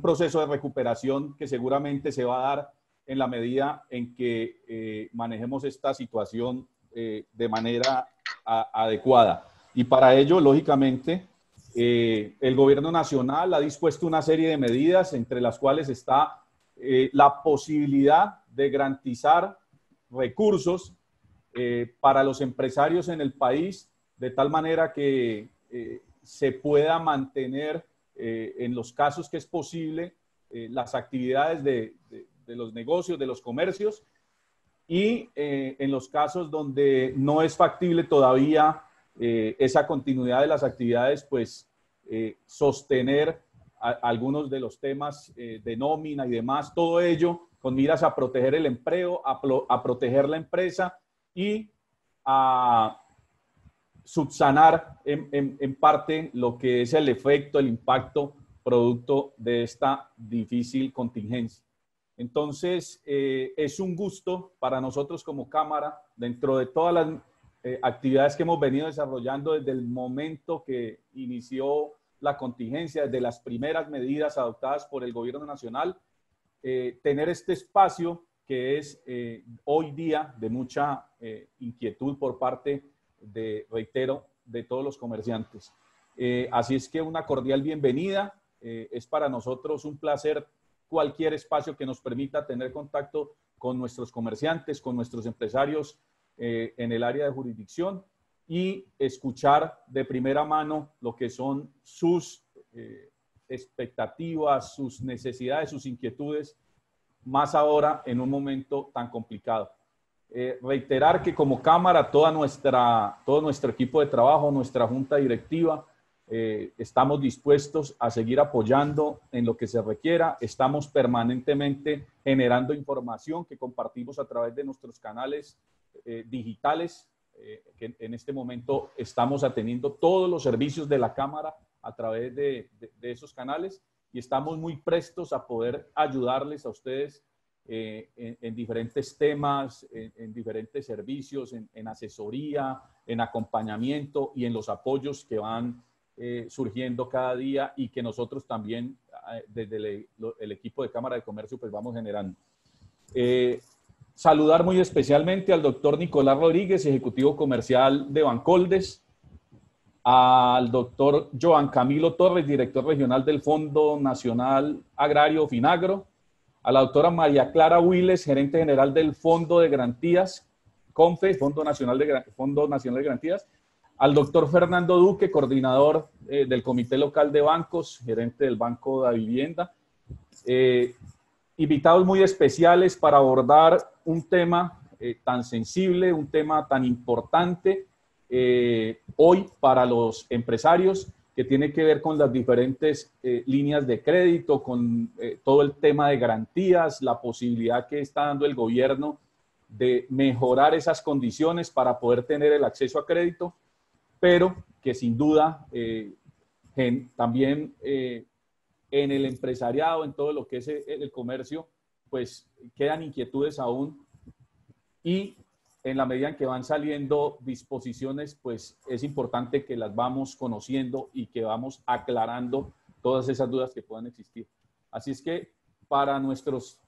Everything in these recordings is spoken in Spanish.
proceso de recuperación que seguramente se va a dar en la medida en que manejemos esta situación de manera adecuada. Y para ello, lógicamente, el gobierno nacional ha dispuesto una serie de medidas, entre las cuales está la posibilidad de garantizar recursos para los empresarios en el país, de tal manera que se pueda mantener en los casos que es posible las actividades de los negocios, de los comercios, y en los casos donde no es factible todavía esa continuidad de las actividades, pues sostener algunos de los temas de nómina y demás, todo ello con miras a proteger el empleo, a proteger la empresa y a subsanar en parte lo que es el efecto, el impacto producto de esta difícil contingencia. Entonces, es un gusto para nosotros como Cámara, dentro de todas las actividades que hemos venido desarrollando desde el momento que inició la contingencia, desde las primeras medidas adoptadas por el Gobierno Nacional, tener este espacio que es hoy día de mucha inquietud por parte de, reitero, de todos los comerciantes. Así es que una cordial bienvenida. Es para nosotros un placer cualquier espacio que nos permita tener contacto con nuestros comerciantes, con nuestros empresarios en el área de jurisdicción y escuchar de primera mano lo que son sus expectativas, sus necesidades, sus inquietudes, más ahora en un momento tan complicado. Reiterar que como Cámara, todo nuestro equipo de trabajo, nuestra junta directiva, estamos dispuestos a seguir apoyando en lo que se requiera. Estamos permanentemente generando información que compartimos a través de nuestros canales digitales, que en este momento estamos atendiendo todos los servicios de la Cámara a través de esos canales, y estamos muy prestos a poder ayudarles a ustedes en diferentes temas, en diferentes servicios, en asesoría, en acompañamiento y en los apoyos que van surgiendo cada día y que nosotros también desde el equipo de Cámara de Comercio pues vamos generando. Saludar muy especialmente al doctor Nicolás Rodríguez, ejecutivo comercial de Bancoldes, al doctor Joan Camilo Torres, director regional del Fondo Nacional Agrario Finagro, a la doctora María Clara Wiles, gerente general del Fondo de Garantías, CONFE, Fondo Nacional de Garantías, al doctor Fernando Duque, coordinador del Comité Local de Bancos, gerente del Banco de Vivienda. Invitados muy especiales para abordar un tema tan sensible, un tema tan importante hoy para los empresarios, que tiene que ver con las diferentes líneas de crédito, con todo el tema de garantías, la posibilidad que está dando el gobierno de mejorar esas condiciones para poder tener el acceso a crédito, pero que sin duda también en el empresariado, en todo lo que es el comercio, pues quedan inquietudes aún, y en la medida en que van saliendo disposiciones, pues es importante que las vamos conociendo y que vamos aclarando todas esas dudas que puedan existir. Así es que para nuestros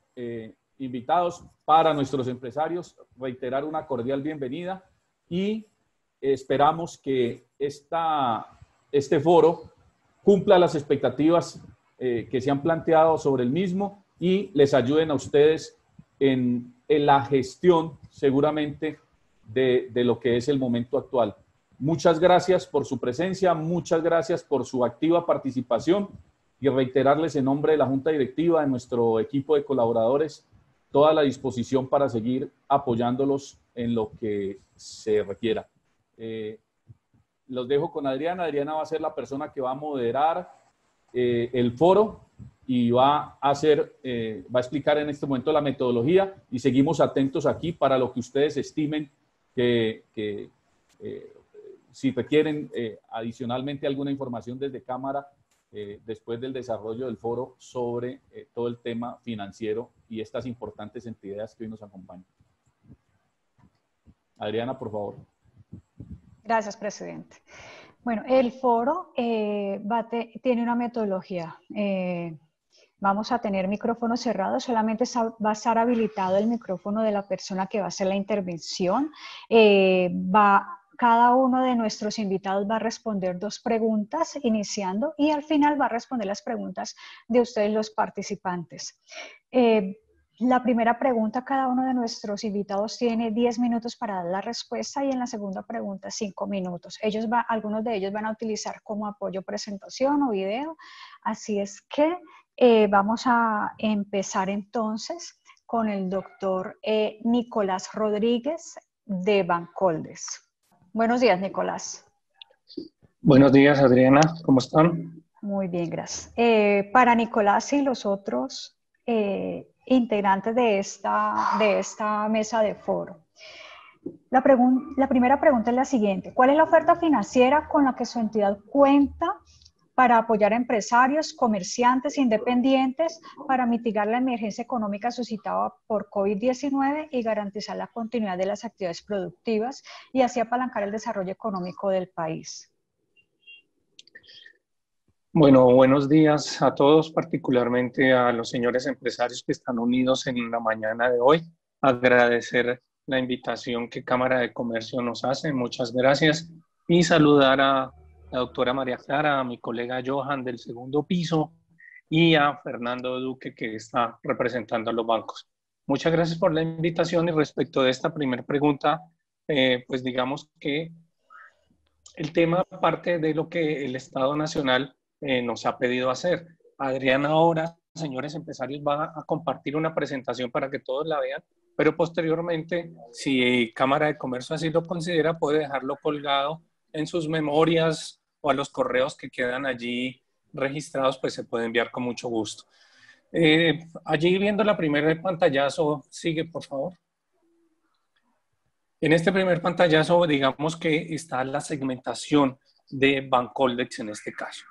invitados, para nuestros empresarios, reiterar una cordial bienvenida y esperamos que este foro cumpla las expectativas que se han planteado sobre el mismo y les ayuden a ustedes en la gestión seguramente de lo que es el momento actual. Muchas gracias por su presencia, muchas gracias por su activa participación y reiterarles en nombre de la Junta Directiva, de nuestro equipo de colaboradores, toda la disposición para seguir apoyándolos en lo que se requiera. Los dejo con Adriana. Adriana va a ser la persona que va a moderar el foro y va a explicar en este momento la metodología, y seguimos atentos aquí para lo que ustedes estimen que si requieren adicionalmente alguna información desde Cámara después del desarrollo del foro sobre todo el tema financiero y estas importantes entidades que hoy nos acompañan. Adriana, por favor. Gracias, presidente. Bueno, el foro tiene una metodología. Vamos a tener micrófono cerrado, solamente va a estar habilitado el micrófono de la persona que va a hacer la intervención. Cada uno de nuestros invitados va a responder 2 preguntas iniciando y al final va a responder las preguntas de ustedes los participantes. La primera pregunta, cada uno de nuestros invitados tiene 10 minutos para dar la respuesta y en la segunda pregunta 5 minutos. Algunos de ellos van a utilizar como apoyo presentación o video, así es que vamos a empezar entonces con el doctor Nicolás Rodríguez de Bancoldes. Buenos días, Nicolás. Buenos días, Adriana. ¿Cómo están? Muy bien, gracias. Para Nicolás y los otros integrantes de esta mesa de foro. La primera pregunta es la siguiente. ¿Cuál es la oferta financiera con la que su entidad cuenta para apoyar a empresarios, comerciantes independientes para mitigar la emergencia económica suscitada por COVID-19 y garantizar la continuidad de las actividades productivas y así apalancar el desarrollo económico del país? Bueno, buenos días a todos, particularmente a los señores empresarios que están unidos en la mañana de hoy. Agradecer la invitación que Cámara de Comercio nos hace, muchas gracias. Y saludar a la doctora María Clara, a mi colega Johan del segundo piso y a Fernando Duque que está representando a los bancos. Muchas gracias por la invitación y respecto de esta primera pregunta, pues digamos que el tema parte de lo que el Estado Nacional nos ha pedido hacer. Adriana ahora, señores empresarios, va a compartir una presentación para que todos la vean, pero posteriormente, si Cámara de Comercio así lo considera, puede dejarlo colgado en sus memorias o a los correos que quedan allí registrados, pues se puede enviar con mucho gusto. Allí viendo la primera pantallazo, sigue por favor. En este primer pantallazo, digamos que está la segmentación de Bancoldex en este caso.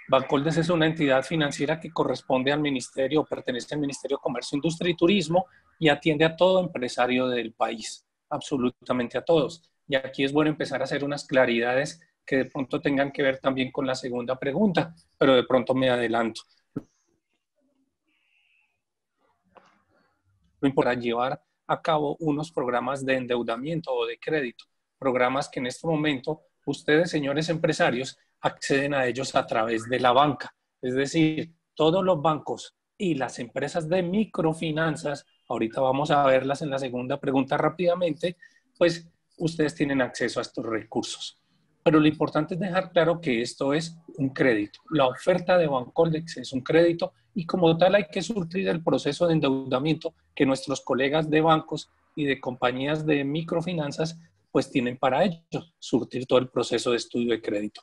Bancoldex es una entidad financiera que corresponde al ministerio o pertenece al Ministerio de Comercio, Industria y Turismo y atiende a todo empresario del país, absolutamente a todos. Y aquí es bueno empezar a hacer unas claridades que de pronto tengan que ver también con la segunda pregunta, pero de pronto me adelanto. Lo importante es llevar a cabo unos programas de endeudamiento o de crédito, programas que en este momento ustedes, señores empresarios, acceden a ellos a través de la banca. Es decir, todos los bancos y las empresas de microfinanzas, ahorita vamos a verlas en la segunda pregunta rápidamente, pues ustedes tienen acceso a estos recursos. Pero lo importante es dejar claro que esto es un crédito. La oferta de Bancoldex es un crédito y como tal hay que surtir el proceso de endeudamiento que nuestros colegas de bancos y de compañías de microfinanzas pues tienen para ello, surtir todo el proceso de estudio de crédito.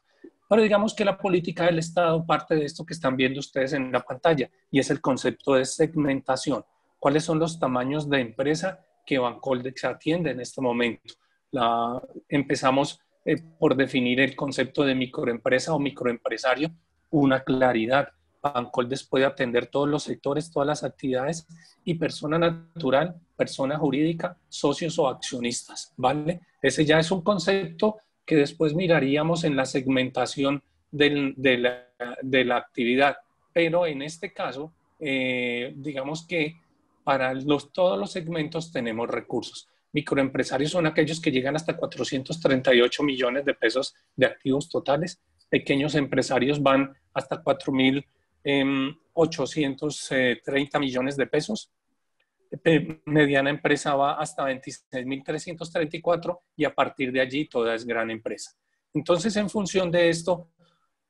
Pero digamos que la política del Estado parte de esto que están viendo ustedes en la pantalla y es el concepto de segmentación. ¿Cuáles son los tamaños de empresa que Bancoldex atiende en este momento? Empezamos por definir el concepto de microempresa o microempresario, una claridad. Bancoldex puede atender todos los sectores, todas las actividades y persona natural, persona jurídica, socios o accionistas, ¿vale? Ese ya es un concepto que después miraríamos en la segmentación de la actividad. Pero en este caso, digamos que para todos los segmentos tenemos recursos. Microempresarios son aquellos que llegan hasta 438 millones de pesos de activos totales. Pequeños empresarios van hasta 4.830 millones de pesos. Mediana empresa va hasta 26.334 y a partir de allí toda es gran empresa. Entonces, en función de esto,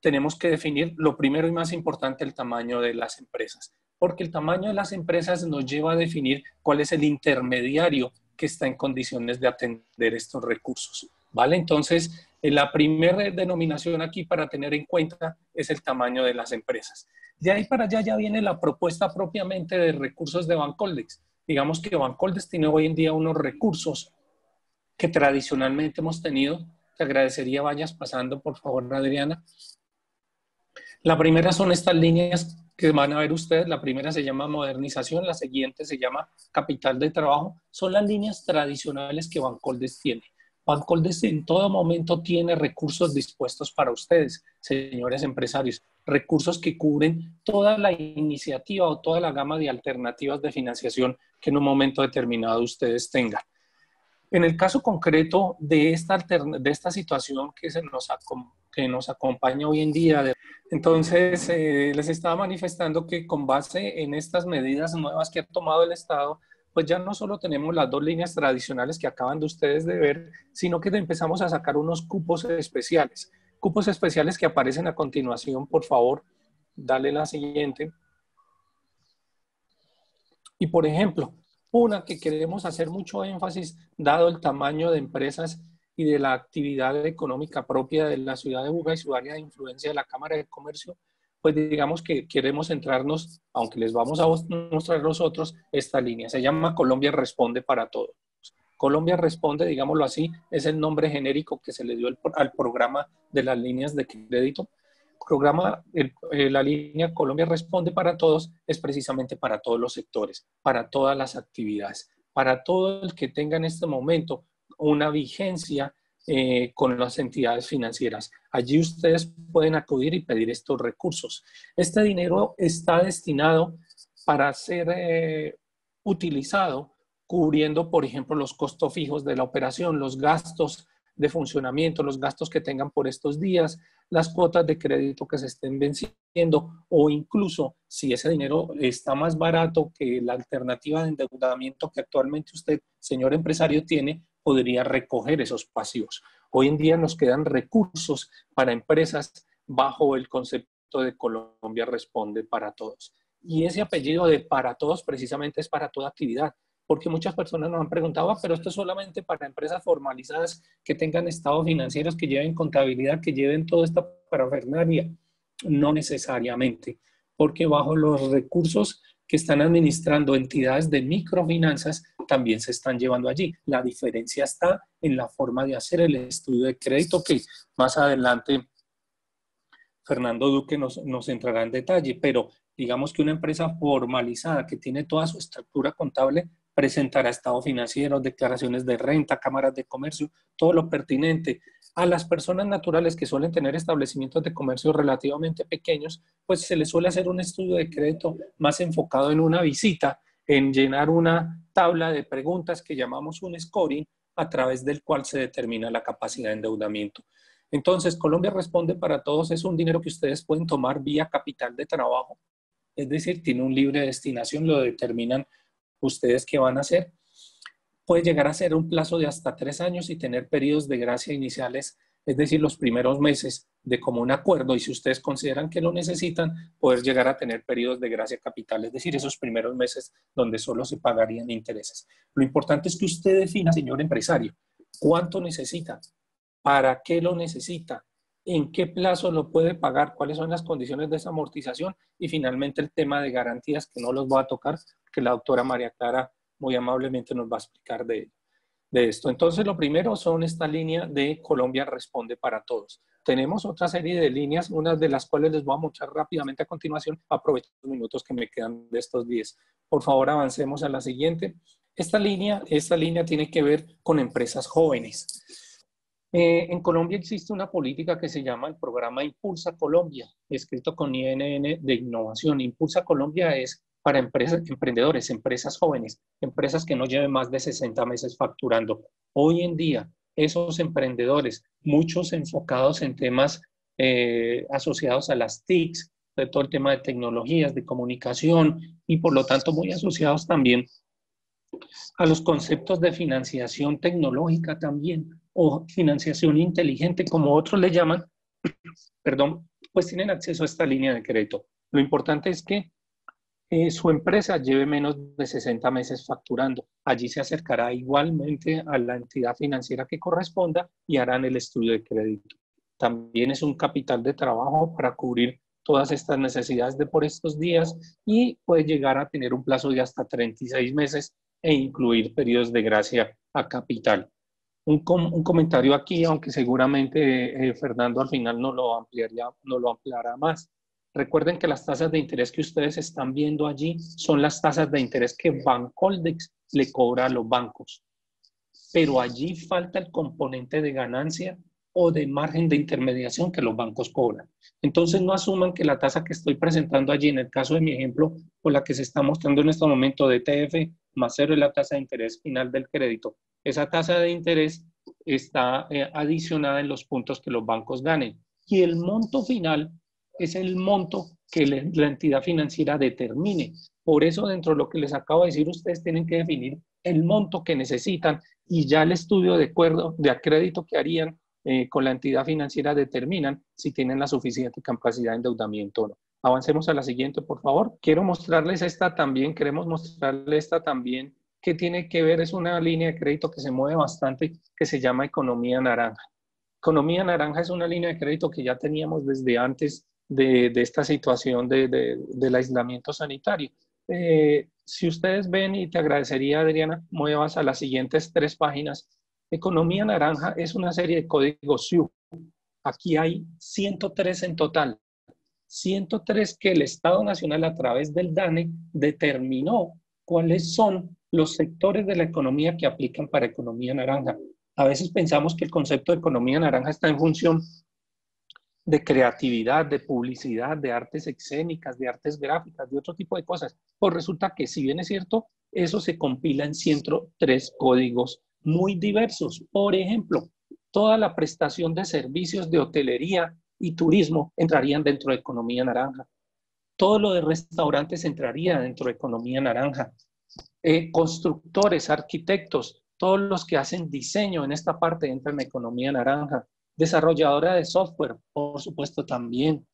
tenemos que definir lo primero y más importante, el tamaño de las empresas, porque el tamaño de las empresas nos lleva a definir cuál es el intermediario que está en condiciones de atender estos recursos, ¿vale? Entonces, la primera denominación aquí para tener en cuenta es el tamaño de las empresas. De ahí para allá ya viene la propuesta propiamente de recursos de Bancoldex. Digamos que Bancoldex tiene hoy en día unos recursos que tradicionalmente hemos tenido. Te agradecería vayas pasando, por favor, Adriana. La primera son estas líneas que van a ver ustedes. La primera se llama modernización, la siguiente se llama capital de trabajo. Son las líneas tradicionales que Bancoldex tiene. Bancoldex en todo momento tiene recursos dispuestos para ustedes, señores empresarios. recursos que cubren toda la iniciativa o toda la gama de alternativas de financiación que en un momento determinado ustedes tengan. En el caso concreto de esta situación que nos acompaña hoy en día, entonces les estaba manifestando que con base en estas medidas nuevas que ha tomado el Estado, pues ya no solo tenemos las dos líneas tradicionales que acaban de ustedes de ver, sino que empezamos a sacar unos cupos especiales. Cupos especiales que aparecen a continuación, por favor, dale la siguiente. Y por ejemplo, una que queremos hacer mucho énfasis, dado el tamaño de empresas y de la actividad económica propia de la ciudad de Buga y su área de influencia de la Cámara de Comercio, pues digamos que queremos centrarnos, aunque les vamos a mostrar nosotros, esta línea. Se llama Colombia Responde para Todos. Colombia Responde, digámoslo así, es el nombre genérico que se le dio al programa de las líneas de crédito. La línea Colombia Responde para Todos es precisamente para todos los sectores, para todas las actividades, para todo el que tenga en este momento una vigencia con las entidades financieras. Allí ustedes pueden acudir y pedir estos recursos. Este dinero está destinado para ser utilizado cubriendo, por ejemplo, los costos fijos de la operación, los gastos de funcionamiento, los gastos que tengan por estos días, las cuotas de crédito que se estén venciendo, o incluso si ese dinero está más barato que la alternativa de endeudamiento que actualmente usted, señor empresario, tiene, podría recoger esos pasivos. Hoy en día nos quedan recursos para empresas bajo el concepto de Colombia Responde para Todos. Y ese apellido de para todos precisamente es para toda actividad, porque muchas personas nos han preguntado, pero esto es solamente para empresas formalizadas que tengan estados financieros, que lleven contabilidad, que lleven toda esta parafernalia. No necesariamente, porque bajo los recursos que están administrando entidades de microfinanzas también se están llevando allí. La diferencia está en la forma de hacer el estudio de crédito que más adelante Fernando Duque nos entrará en detalle, pero digamos que una empresa formalizada que tiene toda su estructura contable presentará estados financieros, declaraciones de renta, cámaras de comercio, todo lo pertinente. A las personas naturales que suelen tener establecimientos de comercio relativamente pequeños, pues se les suele hacer un estudio de crédito más enfocado en una visita, en llenar una tabla de preguntas que llamamos un scoring, a través del cual se determina la capacidad de endeudamiento. Entonces, Colombia Responde para Todos es un dinero que ustedes pueden tomar vía capital de trabajo, es decir, tiene un libre destinación, lo determinan ustedes qué van a hacer. Puede llegar a ser un plazo de hasta 3 años y tener periodos de gracia iniciales, es decir, los primeros meses de común acuerdo, y si ustedes consideran que lo necesitan, poder llegar a tener periodos de gracia capital, es decir, esos primeros meses donde solo se pagarían intereses. Lo importante es que usted defina, señor empresario, cuánto necesita, para qué lo necesita, en qué plazo lo puede pagar, cuáles son las condiciones de esa amortización y finalmente el tema de garantías, que no los voy a tocar, que la doctora María Clara muy amablemente nos va a explicar de esto. Entonces, lo primero son esta línea de Colombia Responde para Todos. Tenemos otra serie de líneas, unas de las cuales les voy a mostrar rápidamente a continuación. Aprovecho los minutos que me quedan de estos 10. Por favor, avancemos a la siguiente. Esta línea tiene que ver con empresas jóvenes. En Colombia existe una política que se llama el programa Impulsa Colombia, escrito con INN de innovación. Impulsa Colombia es para emprendedores, empresas jóvenes, empresas que no lleven más de 60 meses facturando. Hoy en día, esos emprendedores, muchos enfocados en temas asociados a las TICs, de todo el tema de tecnologías, de comunicación y por lo tanto muy asociados también a los conceptos de financiación tecnológica también, o financiación inteligente, como otros le llaman, perdón, pues tienen acceso a esta línea de crédito. Lo importante es que su empresa lleve menos de 60 meses facturando. Allí se acercará igualmente a la entidad financiera que corresponda y harán el estudio de crédito. También es un capital de trabajo para cubrir todas estas necesidades de por estos días y puede llegar a tener un plazo de hasta 36 meses e incluir periodos de gracia a capital. Un comentario aquí, aunque seguramente Fernando al final no lo ampliará más. Recuerden que las tasas de interés que ustedes están viendo allí son las tasas de interés que Bancoldex le cobra a los bancos. Pero allí falta el componente de ganancia o de margen de intermediación que los bancos cobran. Entonces no asuman que la tasa que estoy presentando allí, en el caso de mi ejemplo, o la que se está mostrando en este momento de TF más cero es la tasa de interés final del crédito. Esa tasa de interés está adicionada en los puntos que los bancos ganen. Y el monto final es el monto que la entidad financiera determine. Por eso, dentro de lo que les acabo de decir, ustedes tienen que definir el monto que necesitan y ya el estudio de acuerdo de crédito que harían con la entidad financiera determinan si tienen la suficiente capacidad de endeudamiento o no. Avancemos a la siguiente, por favor. Quiero mostrarles esta también, queremos mostrarles esta también, que tiene que ver, es una línea de crédito que se mueve bastante, que se llama Economía Naranja. Economía Naranja es una línea de crédito que ya teníamos desde antes de esta situación del aislamiento sanitario. Si ustedes ven, y te agradecería, Adriana, muevas a las siguientes 3 páginas. Economía Naranja es una serie de códigos SIU. Aquí hay 103 en total. 103 que el Estado Nacional a través del DANE determinó cuáles son los sectores de la economía que aplican para economía naranja. A veces pensamos que el concepto de economía naranja está en función de creatividad, de publicidad, de artes escénicas, de artes gráficas, de otro tipo de cosas. Pues resulta que, si bien es cierto, eso se compila en 103 códigos muy diversos. Por ejemplo, toda la prestación de servicios de hotelería y turismo entrarían dentro de economía naranja. Todo lo de restaurantes entraría dentro de economía naranja. Constructores, arquitectos, todos los que hacen diseño en esta parte entran en economía naranja. Desarrolladora de software, por supuesto, también.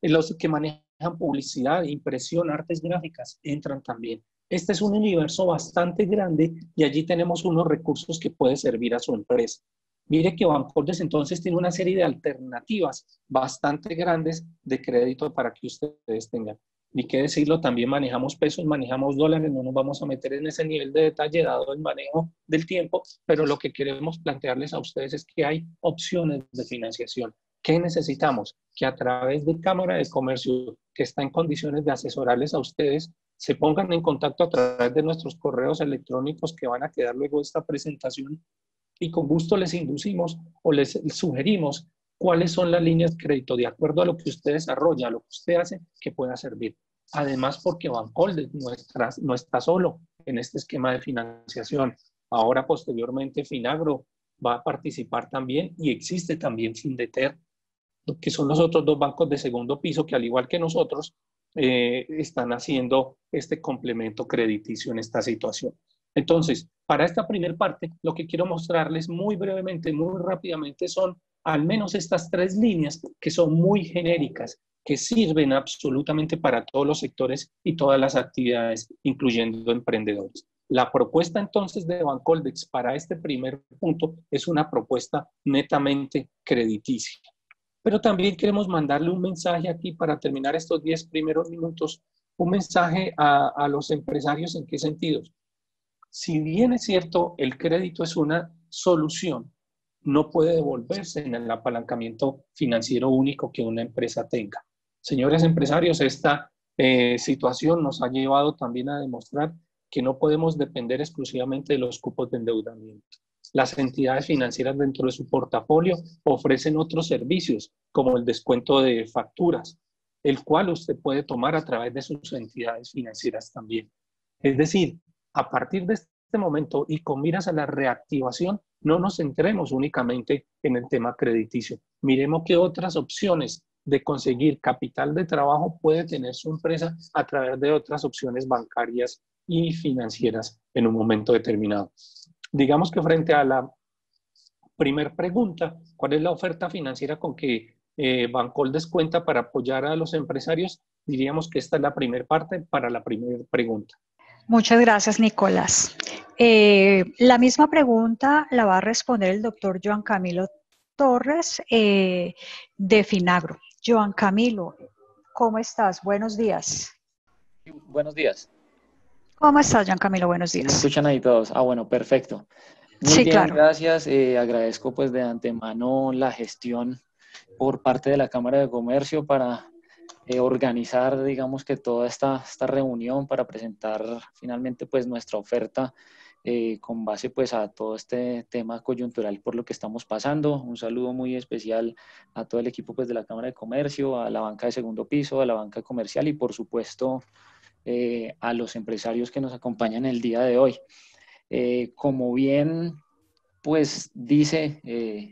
Los que manejan publicidad, impresión, artes gráficas, entran también. Este es un universo bastante grande y allí tenemos unos recursos que puede servir a su empresa. Mire que Bancoldes entonces tiene una serie de alternativas bastante grandes de crédito para que ustedes tengan. Ni qué decirlo, también manejamos pesos, manejamos dólares, no nos vamos a meter en ese nivel de detalle dado el manejo del tiempo, pero lo que queremos plantearles a ustedes es que hay opciones de financiación. ¿Qué necesitamos? Que a través de Cámara de Comercio, que está en condiciones de asesorarles a ustedes, se pongan en contacto a través de nuestros correos electrónicos que van a quedar luego de esta presentación y con gusto les inducimos o les sugerimos cuáles son las líneas de crédito de acuerdo a lo que usted desarrolla, a lo que usted hace, que pueda servir. Además, porque Bancoldes no está solo en este esquema de financiación. Ahora, posteriormente, Finagro va a participar también y existe también Findeter, que son los otros 2 bancos de segundo piso que, al igual que nosotros, están haciendo este complemento crediticio en esta situación. Entonces, para esta primera parte, lo que quiero mostrarles muy brevemente, muy rápidamente, son al menos estas 3 líneas que son muy genéricas, que sirven absolutamente para todos los sectores y todas las actividades, incluyendo emprendedores. La propuesta entonces de Bancoldex para este primer punto es una propuesta netamente crediticia. Pero también queremos mandarle un mensaje aquí para terminar estos 10 primeros minutos, un mensaje a los empresarios. ¿En qué sentido? Si bien es cierto, el crédito es una solución, no puede devolverse en el apalancamiento financiero único que una empresa tenga. Señores empresarios, esta situación nos ha llevado también a demostrar que no podemos depender exclusivamente de los cupos de endeudamiento. Las entidades financieras dentro de su portafolio ofrecen otros servicios, como el descuento de facturas, el cual usted puede tomar a través de sus entidades financieras también. Es decir, a partir de este momento y con miras a la reactivación, no nos centremos únicamente en el tema crediticio. Miremos qué otras opciones de conseguir capital de trabajo puede tener su empresa a través de otras opciones bancarias y financieras en un momento determinado. Digamos que frente a la primera pregunta, ¿cuál es la oferta financiera con que Bancoldes cuenta para apoyar a los empresarios? Diríamos que esta es la primera parte para la primera pregunta. Muchas gracias, Nicolás. La misma pregunta la va a responder el doctor Joan Camilo Torres de Finagro. Joan Camilo, ¿cómo estás? Buenos días. Buenos días. ¿Cómo estás, Joan Camilo? Buenos días. ¿Me escuchan ahí todos? Ah, bueno, perfecto. Muy sí, bien, claro. Gracias. Agradezco pues de antemano la gestión por parte de la Cámara de Comercio para organizar, digamos que toda esta reunión para presentar finalmente pues nuestra oferta con base pues a todo este tema coyuntural por lo que estamos pasando. Un saludo muy especial a todo el equipo pues de la Cámara de Comercio, a la banca de segundo piso, a la banca comercial y por supuesto a los empresarios que nos acompañan el día de hoy. Como bien pues dice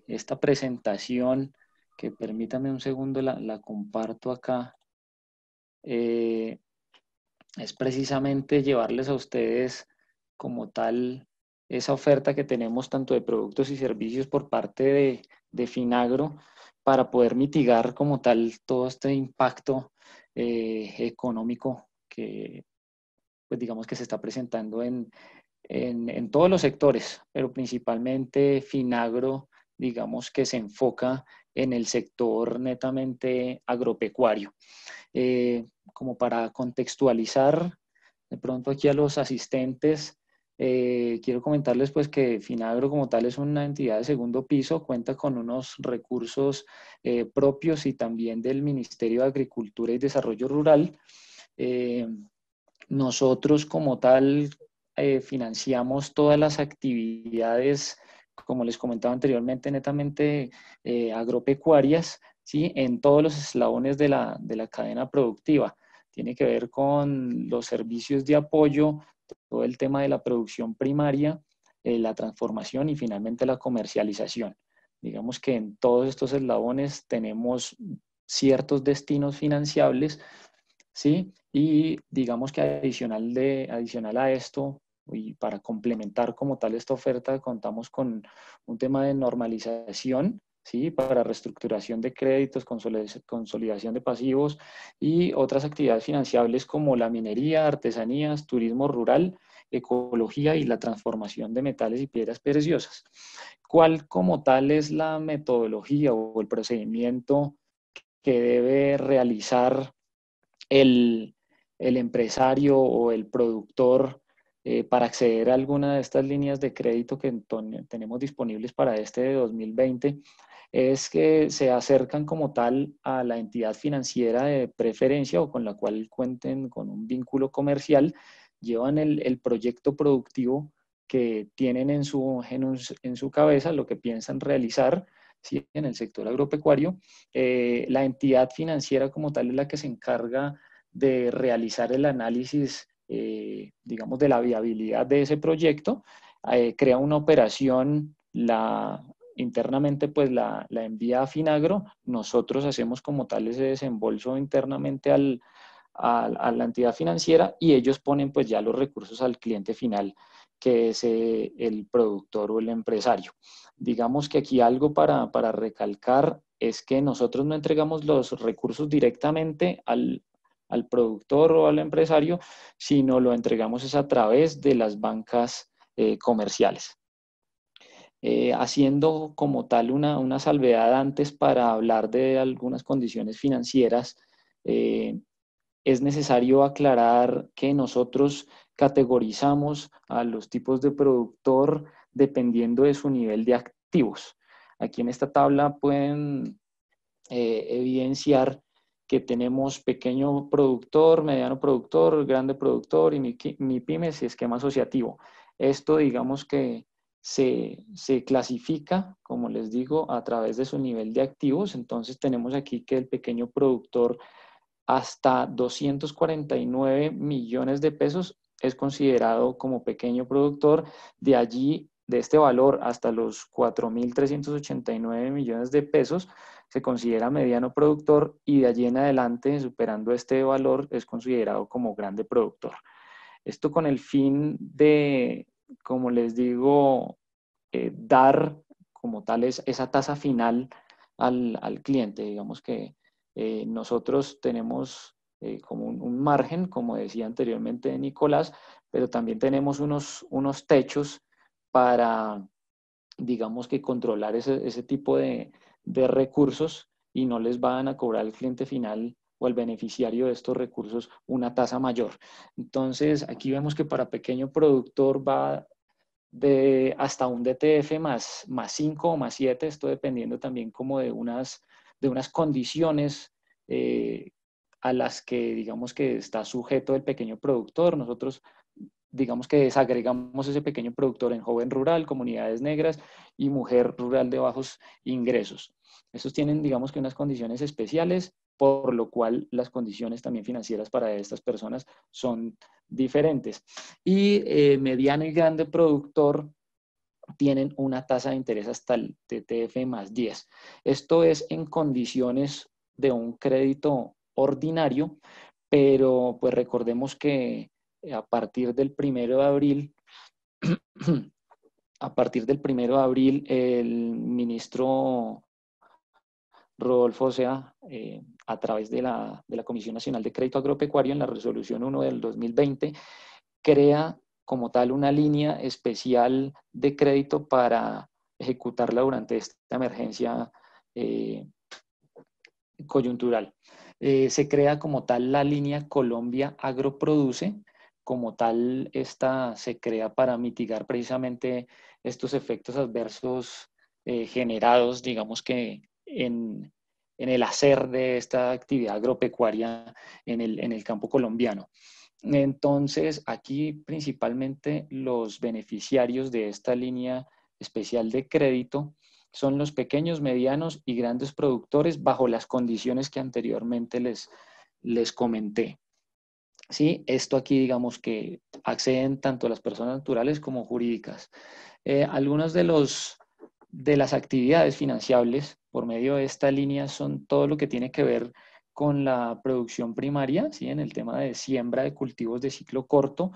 esta presentación, que permítame un segundo, la comparto acá, es precisamente llevarles a ustedes como tal esa oferta que tenemos tanto de productos y servicios por parte de Finagro para poder mitigar como tal todo este impacto económico que pues digamos que se está presentando en todos los sectores, pero principalmente Finagro, digamos que se enfoca en el sector netamente agropecuario. Como para contextualizar de pronto aquí a los asistentes, quiero comentarles pues que Finagro como tal es una entidad de segundo piso, cuenta con unos recursos propios y también del Ministerio de Agricultura y Desarrollo Rural. Nosotros como tal financiamos todas las actividades, como les comentaba anteriormente, netamente agropecuarias, ¿sí? En todos los eslabones de la cadena productiva. Tiene que ver con los servicios de apoyo, todo el tema de la producción primaria, la transformación y finalmente la comercialización. Digamos que en todos estos eslabones tenemos ciertos destinos financiables, ¿sí? Y digamos que adicional a esto, y para complementar como tal esta oferta, contamos con un tema de normalización, ¿sí? Para reestructuración de créditos, consolidación de pasivos y otras actividades financiables como la minería, artesanías, turismo rural, ecología y la transformación de metales y piedras preciosas. ¿Cuál como tal es la metodología o el procedimiento que debe realizar el, el empresario o el productor para acceder a alguna de estas líneas de crédito que tenemos disponibles para este de 2020? Es que se acercan como tal a la entidad financiera de preferencia o con la cual cuenten con un vínculo comercial, llevan el proyecto productivo que tienen en su cabeza, lo que piensan realizar, ¿sí? En el sector agropecuario. La entidad financiera como tal es la que se encarga de realizar el análisis, digamos, de la viabilidad de ese proyecto, crea una operación, internamente pues la envía a Finagro, nosotros hacemos como tal ese desembolso internamente a la entidad financiera y ellos ponen pues ya los recursos al cliente final, que es el productor o el empresario. Digamos que aquí algo para recalcar es que nosotros no entregamos los recursos directamente al productor o al empresario, sino lo entregamos es a través de las bancas comerciales. Haciendo como tal una salvedad antes para hablar de algunas condiciones financieras, es necesario aclarar que nosotros categorizamos a los tipos de productor dependiendo de su nivel de activos. Aquí en esta tabla pueden evidenciar que tenemos pequeño productor, mediano productor, grande productor y mi pymes y esquema asociativo. Esto digamos que se clasifica, como les digo, a través de su nivel de activos. Entonces tenemos aquí que el pequeño productor hasta 249 millones de pesos es considerado como pequeño productor. De allí, de este valor hasta los 4.389 millones de pesos se considera mediano productor y de allí en adelante, superando este valor, es considerado como grande productor. Esto con el fin de, como les digo, dar como tal esa tasa final al cliente. Digamos que nosotros tenemos como un margen, como decía anteriormente Nicolás, pero también tenemos unos techos para, digamos que controlar ese tipo de recursos y no les van a cobrar al cliente final o al beneficiario de estos recursos una tasa mayor. Entonces, aquí vemos que para pequeño productor va de hasta un DTF más 5 o más 7, esto dependiendo también como de unas condiciones a las que digamos que está sujeto el pequeño productor. Nosotros digamos que desagregamos ese pequeño productor en joven rural, comunidades negras y mujer rural de bajos ingresos. Estos tienen, digamos que unas condiciones especiales, por lo cual las condiciones también financieras para estas personas son diferentes. Y mediano y grande productor tienen una tasa de interés hasta el TTF más 10. Esto es en condiciones de un crédito ordinario, pero pues recordemos que a partir del 1 de abril, a partir del 1 de abril, el ministro Rodolfo Sea, a través de la Comisión Nacional de Crédito Agropecuario, en la resolución 1 del 2020, crea como tal una línea especial de crédito para ejecutarla durante esta emergencia coyuntural. Se crea como tal la línea Colombia Agroproduce, como tal esta se crea para mitigar precisamente estos efectos adversos generados, digamos que en el hacer de esta actividad agropecuaria en el campo colombiano. Entonces, aquí principalmente los beneficiarios de esta línea especial de crédito son los pequeños, medianos y grandes productores bajo las condiciones que anteriormente les comenté. ¿Sí? Esto aquí digamos que acceden tanto las personas naturales como jurídicas. Algunos de las actividades financiables por medio de esta línea son todo lo que tiene que ver con la producción primaria, ¿sí? En el tema de siembra de cultivos de ciclo corto,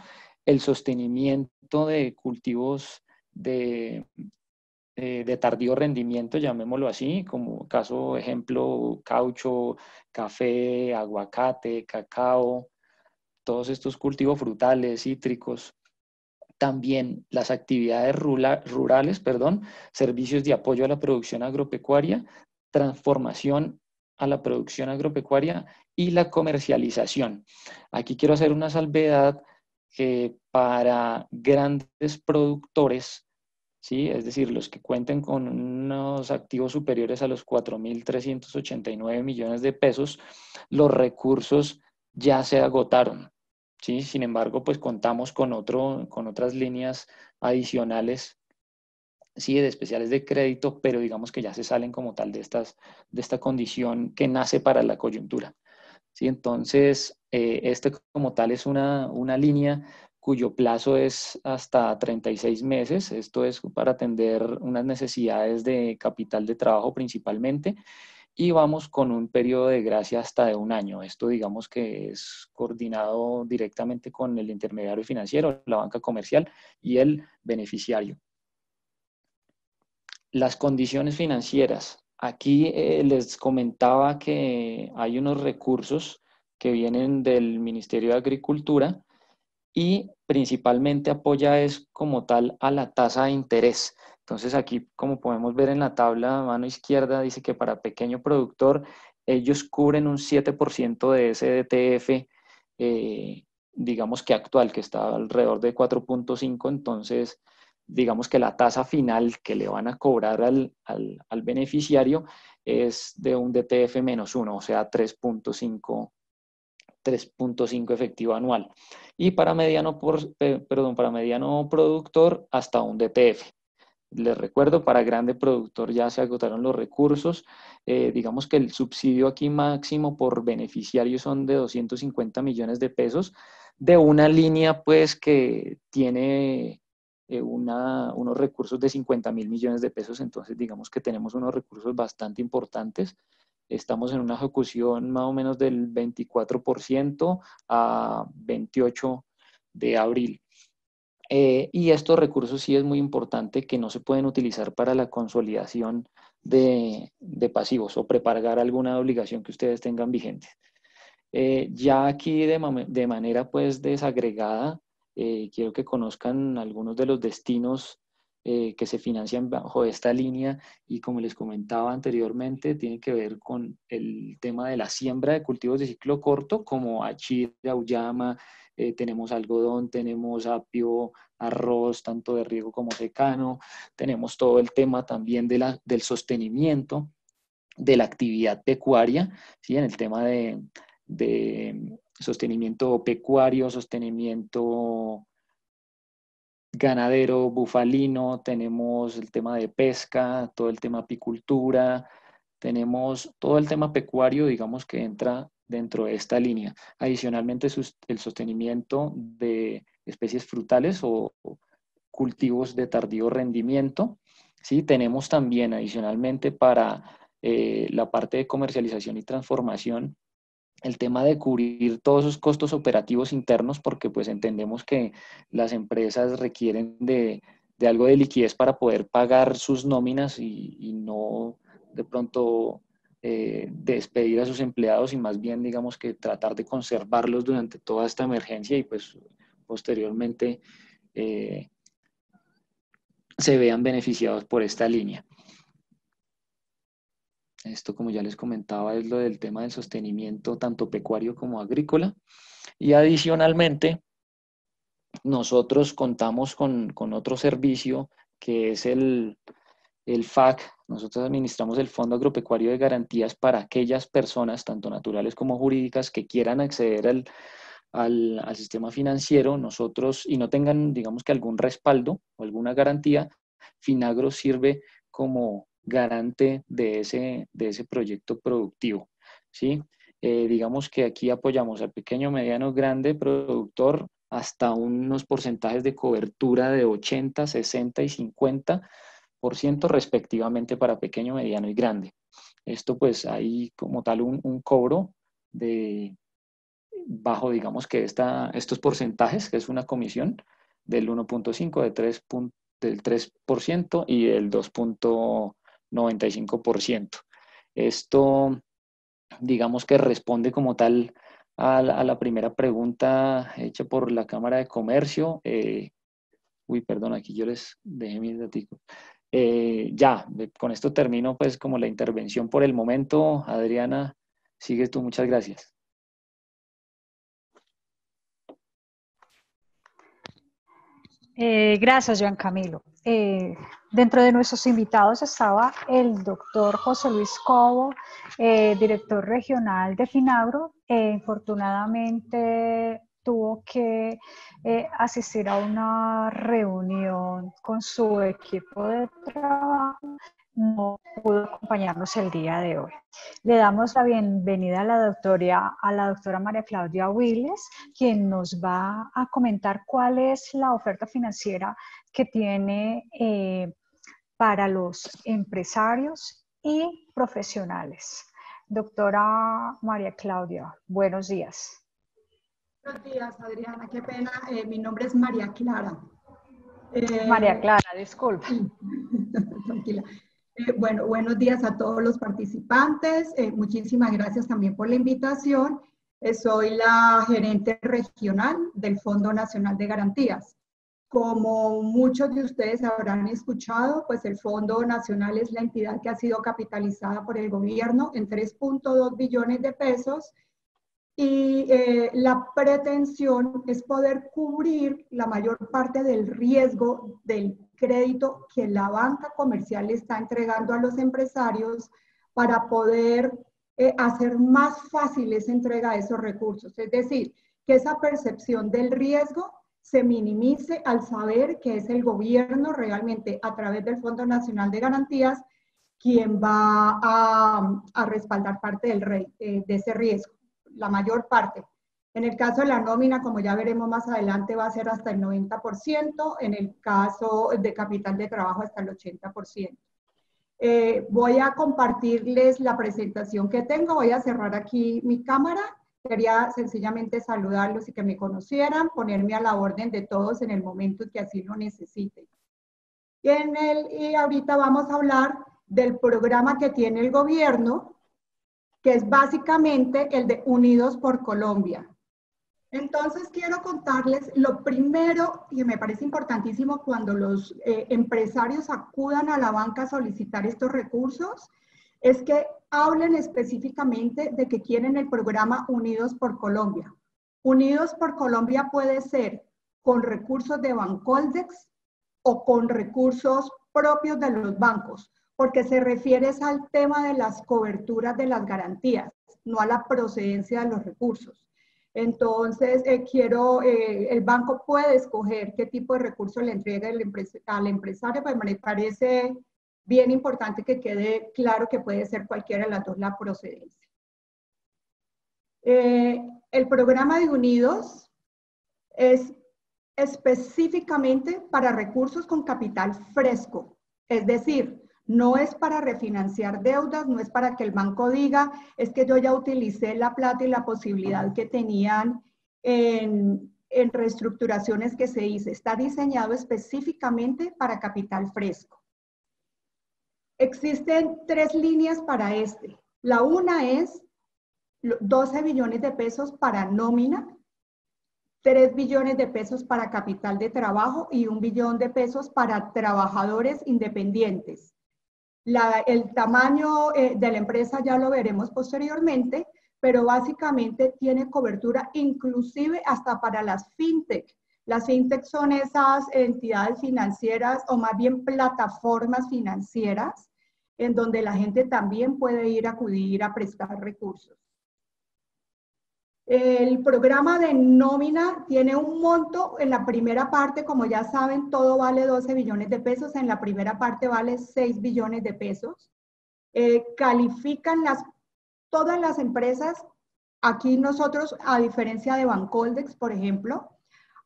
el sostenimiento de cultivos de tardío rendimiento, llamémoslo así, como caso ejemplo, caucho, café, aguacate, cacao, todos estos cultivos frutales, cítricos. También las actividades rurales, servicios de apoyo a la producción agropecuaria, transformación a la producción agropecuaria y la comercialización. Aquí quiero hacer una salvedad que para grandes productores, ¿sí? Es decir, los que cuenten con unos activos superiores a los 4.389 millones de pesos, los recursos ya se agotaron. ¿Sí? Sin embargo, pues contamos con otras líneas adicionales, sí, de especiales de crédito, pero digamos que ya se salen como tal de esta condición que nace para la coyuntura. ¿Sí? Entonces, este como tal es una línea cuyo plazo es hasta 36 meses. Esto es para atender unas necesidades de capital de trabajo principalmente. Y vamos con un periodo de gracia hasta de 1 año. Esto digamos que es coordinado directamente con el intermediario financiero, la banca comercial y el beneficiario. Las condiciones financieras. Aquí les comentaba que hay unos recursos que vienen del Ministerio de Agricultura y principalmente apoya es como tal a la tasa de interés. Entonces aquí, como podemos ver en la tabla a mano izquierda, dice que para pequeño productor ellos cubren un 7% de ese DTF, digamos que actual, que está alrededor de 4.5, entonces digamos que la tasa final que le van a cobrar al beneficiario es de un DTF menos 1, o sea, 3.5 efectivo anual. Y para mediano productor hasta un DTF. Les recuerdo, para grande productor ya se agotaron los recursos. Digamos que el subsidio aquí máximo por beneficiario son de 250 millones de pesos, de una línea pues que tiene unos recursos de 50.000 millones de pesos. Entonces digamos que tenemos unos recursos bastante importantes. Estamos en una ejecución más o menos del 24% a 28 de abril. Y estos recursos sí es muy importante que no se pueden utilizar para la consolidación de pasivos o prepagar alguna obligación que ustedes tengan vigente. Ya aquí de manera pues desagregada, quiero que conozcan algunos de los destinos que se financian bajo esta línea y como les comentaba anteriormente, tiene que ver con el tema de la siembra de cultivos de ciclo corto como achira, auyama, tenemos algodón, tenemos apio, arroz, tanto de riego como secano, tenemos todo el tema también del sostenimiento de la actividad pecuaria, ¿sí? En el tema de sostenimiento pecuario, sostenimiento ganadero, bufalino, tenemos el tema de pesca, todo el tema apicultura, tenemos todo el tema pecuario, digamos que entra dentro de esta línea. Adicionalmente, el sostenimiento de especies frutales o cultivos de tardío rendimiento. ¿Sí? Tenemos también adicionalmente para la parte de comercialización y transformación el tema de cubrir todos esos costos operativos internos, porque pues entendemos que las empresas requieren de algo de liquidez para poder pagar sus nóminas y no de pronto despedir a sus empleados, y más bien digamos que tratar de conservarlos durante toda esta emergencia y pues posteriormente se vean beneficiados por esta línea. Esto, como ya les comentaba, es lo del tema del sostenimiento tanto pecuario como agrícola. Y adicionalmente, nosotros contamos con otro servicio que es el FAC. Nosotros administramos el Fondo Agropecuario de Garantías para aquellas personas, tanto naturales como jurídicas, que quieran acceder al sistema financiero, nosotros, y no tengan, digamos que algún respaldo o alguna garantía, Finagro sirve como garante de ese proyecto productivo, ¿sí? Digamos que aquí apoyamos al pequeño, mediano, grande productor hasta unos porcentajes de cobertura de 80, 60 y 50% respectivamente para pequeño, mediano y grande. Esto pues hay como tal un cobro bajo, digamos que estos porcentajes, que es una comisión del 1.5, del 3% y del 2.95%. Esto, digamos que responde como tal a la primera pregunta hecha por la Cámara de Comercio. Perdón, aquí yo les dejé mis datos. Con esto termino pues como la intervención por el momento. Adriana, sigues tú, muchas gracias. Gracias, Joan Camilo. Dentro de nuestros invitados estaba el doctor José Luis Cobo, director regional de Finagro. Infortunadamente tuvo que asistir a una reunión con su equipo de trabajo. No pudo acompañarnos el día de hoy. Le damos la bienvenida a la doctora María Claudia Willes, quien nos va a comentar cuál es la oferta financiera que tiene para los empresarios y profesionales. Doctora María Claudia, buenos días. Buenos días, Adriana, qué pena. Mi nombre es María Clara. María Clara, disculpa. Tranquila. Bueno, buenos días a todos los participantes. Muchísimas gracias también por la invitación. Soy la gerente regional del Fondo Nacional de Garantías. Como muchos de ustedes habrán escuchado, pues el Fondo Nacional es la entidad que ha sido capitalizada por el gobierno en 3.2 billones de pesos y la pretensión es poder cubrir la mayor parte del riesgo del crédito que la banca comercial le está entregando a los empresarios para poder hacer más fácil esa entrega de esos recursos. Es decir, que esa percepción del riesgo se minimice al saber que es el gobierno realmente a través del Fondo Nacional de Garantías quien va a respaldar parte de ese riesgo, la mayor parte. En el caso de la nómina, como ya veremos más adelante, va a ser hasta el 90%, en el caso de capital de trabajo hasta el 80%. Voy a compartirles la presentación que tengo, voy a cerrar aquí mi cámara. Quería sencillamente saludarlos y que me conocieran, ponerme a la orden de todos en el momento que así lo necesiten. Y ahorita vamos a hablar del programa que tiene el gobierno, que es básicamente el de Unidos por Colombia. Entonces quiero contarles lo primero, que me parece importantísimo cuando los empresarios acudan a la banca a solicitar estos recursos, es que hablen específicamente de que quieren el programa Unidos por Colombia. Unidos por Colombia puede ser con recursos de Bancoldex o con recursos propios de los bancos, porque se refiere al tema de las coberturas de las garantías, no a la procedencia de los recursos. Entonces, el banco puede escoger qué tipo de recurso le entrega al empresario, pero me parece bien importante que quede claro que puede ser cualquiera de las dos la procedencia. El programa de Unidos es específicamente para recursos con capital fresco, es decir, no es para refinanciar deudas, no es para que el banco diga, es que yo ya utilicé la plata y la posibilidad que tenían en reestructuraciones que se hizo. Está diseñado específicamente para capital fresco. Existen 3 líneas para este. La una es 12 billones de pesos para nómina, 3 billones de pesos para capital de trabajo y 1 billón de pesos para trabajadores independientes. El tamaño de la empresa ya lo veremos posteriormente, pero básicamente tiene cobertura inclusive hasta para las fintech. Las fintech son esas entidades financieras o más bien plataformas financieras en donde la gente también puede acudir a prestar recursos. El programa de nómina tiene un monto en la primera parte, como ya saben, todo vale 12 billones de pesos, en la primera parte vale 6 billones de pesos. Califican todas las empresas, aquí nosotros, a diferencia de Bancoldex, por ejemplo,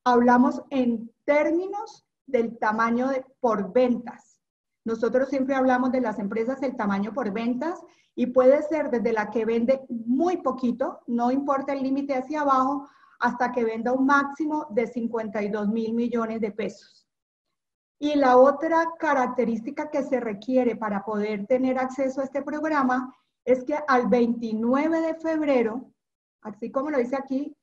hablamos en términos del tamaño por ventas. Nosotros siempre hablamos de las empresas el tamaño por ventas y puede ser desde la que vende muy poquito, no importa el límite hacia abajo, hasta que venda un máximo de 52.000 millones de pesos. Y la otra característica que se requiere para poder tener acceso a este programa es que al 29 de febrero, así como lo dice aquí,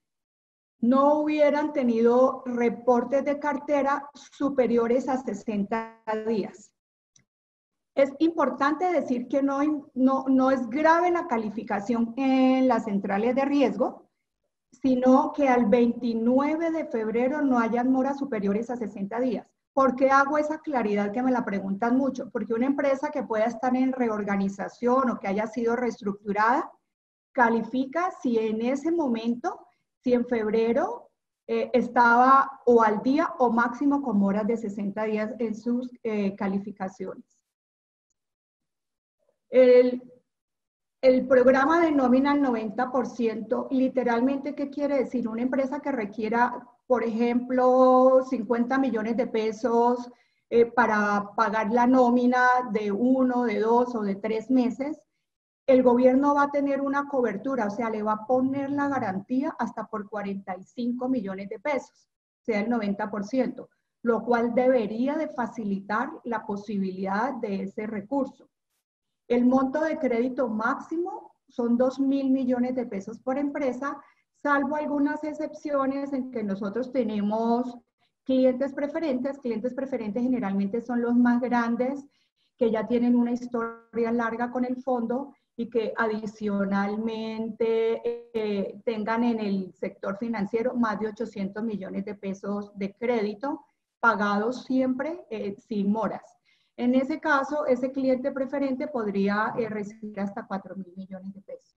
no hubieran tenido reportes de cartera superiores a 60 días. Es importante decir que no es grave la calificación en las centrales de riesgo, sino que al 29 de febrero no hayan moras superiores a 60 días. ¿Por qué hago esa claridad que me la preguntan mucho? Porque una empresa que pueda estar en reorganización o que haya sido reestructurada, califica si en ese momento, si en febrero estaba o al día o máximo con moras de 60 días en sus calificaciones. El programa de nómina al 90%, literalmente, ¿qué quiere decir? Una empresa que requiera, por ejemplo, 50 millones de pesos para pagar la nómina de 1, de 2 o de 3 meses, el gobierno va a tener una cobertura, o sea, le va a poner la garantía hasta por 45 millones de pesos, o sea, el 90%, lo cual debería de facilitar la posibilidad de ese recurso. El monto de crédito máximo son 2.000 millones de pesos por empresa, salvo algunas excepciones en que nosotros tenemos clientes preferentes. Clientes preferentes generalmente son los más grandes, que ya tienen una historia larga con el fondo y que adicionalmente tengan en el sector financiero más de 800 millones de pesos de crédito, pagados siempre sin moras. En ese caso, ese cliente preferente podría recibir hasta 4.000 millones de pesos.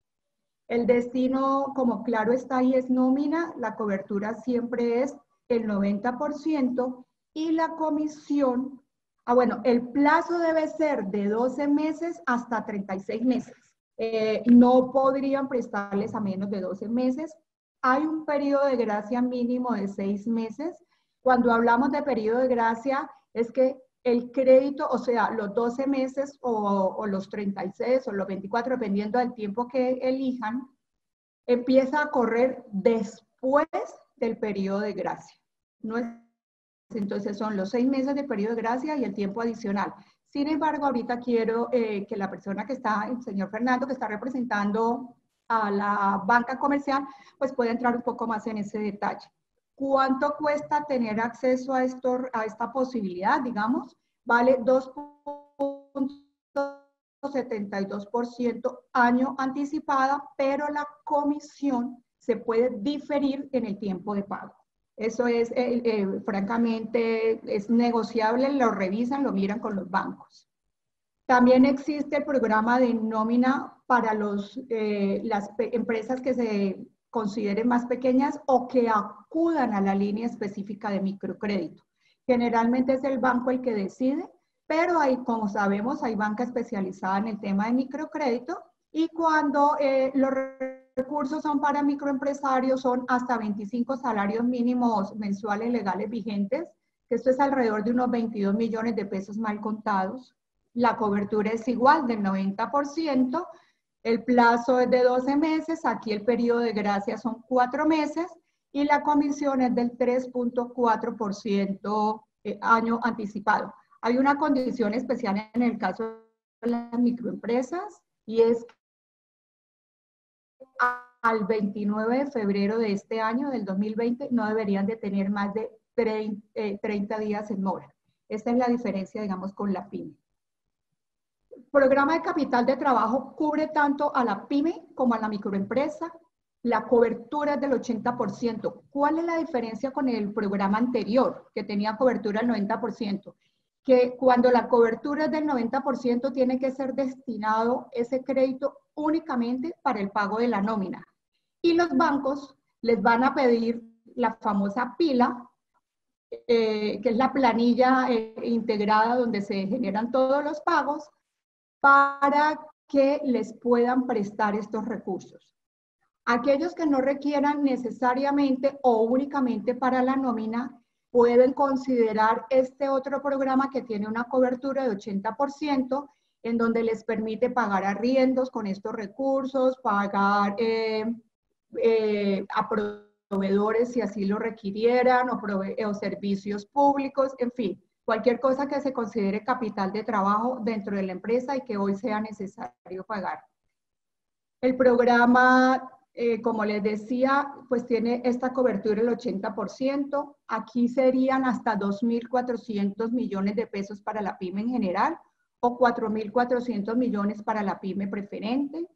El destino, como claro está ahí, es nómina, la cobertura siempre es el 90% y la comisión, el plazo debe ser de 12 meses hasta 36 meses. No podrían prestarles a menos de 12 meses. Hay un periodo de gracia mínimo de 6 meses. Cuando hablamos de periodo de gracia, es que el crédito, o sea, los 12 meses o los 36 o los 24, dependiendo del tiempo que elijan, empieza a correr después del periodo de gracia. No es, entonces son los 6 meses de periodo de gracia y el tiempo adicional. Sin embargo, ahorita quiero que la persona que está, el señor Fernando, que está representando a la banca comercial, pues pueda entrar un poco más en ese detalle. ¿Cuánto cuesta tener acceso a esta posibilidad? Digamos, vale 2.72% año anticipada, pero la comisión se puede diferir en el tiempo de pago. Eso es, francamente, es negociable, lo revisan, lo miran con los bancos. También existe el programa de nómina para las empresas que se consideren más pequeñas o que acudan a la línea específica de microcrédito. Generalmente es el banco el que decide, pero hay, como sabemos, hay banca especializada en el tema de microcrédito, y cuando los recursos son para microempresarios, son hasta 25 salarios mínimos mensuales legales vigentes, que esto es alrededor de unos 22 millones de pesos mal contados. La cobertura es igual, del 90%, el plazo es de 12 meses, aquí el periodo de gracia son 4 meses, y la comisión es del 3.4% año anticipado. Hay una condición especial en el caso de las microempresas, y es que al 29 de febrero de este año, del 2020, no deberían de tener más de 30 días en mora. Esta es la diferencia, digamos, con la PYME. El programa de capital de trabajo cubre tanto a la PYME como a la microempresa. La cobertura es del 80%. ¿Cuál es la diferencia con el programa anterior, que tenía cobertura del 90%? Que cuando la cobertura es del 90%, tiene que ser destinado ese crédito únicamente para el pago de la nómina. Y los bancos les van a pedir la famosa pila, que es la planilla integrada donde se generan todos los pagos, para que les puedan prestar estos recursos. Aquellos que no requieran necesariamente o únicamente para la nómina, pueden considerar este otro programa que tiene una cobertura de 80%, en donde les permite pagar arriendos con estos recursos, pagar a proveedores si así lo requirieran, o servicios públicos, en fin, cualquier cosa que se considere capital de trabajo dentro de la empresa y que hoy sea necesario pagar. El programa, como les decía, pues tiene esta cobertura el 80%. Aquí serían hasta 2.400 millones de pesos para la PYME en general, o 4.400 millones para la PYME preferente.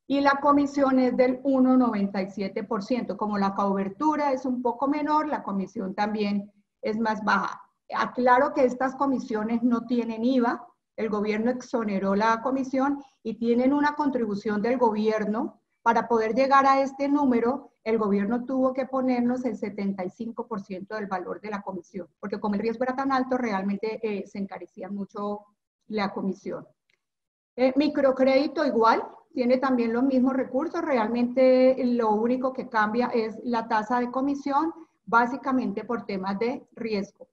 Y la comisión es del 1,97%. Como la cobertura es un poco menor, la comisión también es más baja. Aclaro que estas comisiones no tienen IVA. El gobierno exoneró la comisión y tienen una contribución del gobierno. Para poder llegar a este número, el gobierno tuvo que ponernos el 75% del valor de la comisión, porque como el riesgo era tan alto, realmente se encarecía mucho la comisión. Microcrédito igual, tiene también los mismos recursos, realmente lo único que cambia es la tasa de comisión, básicamente por temas de riesgo.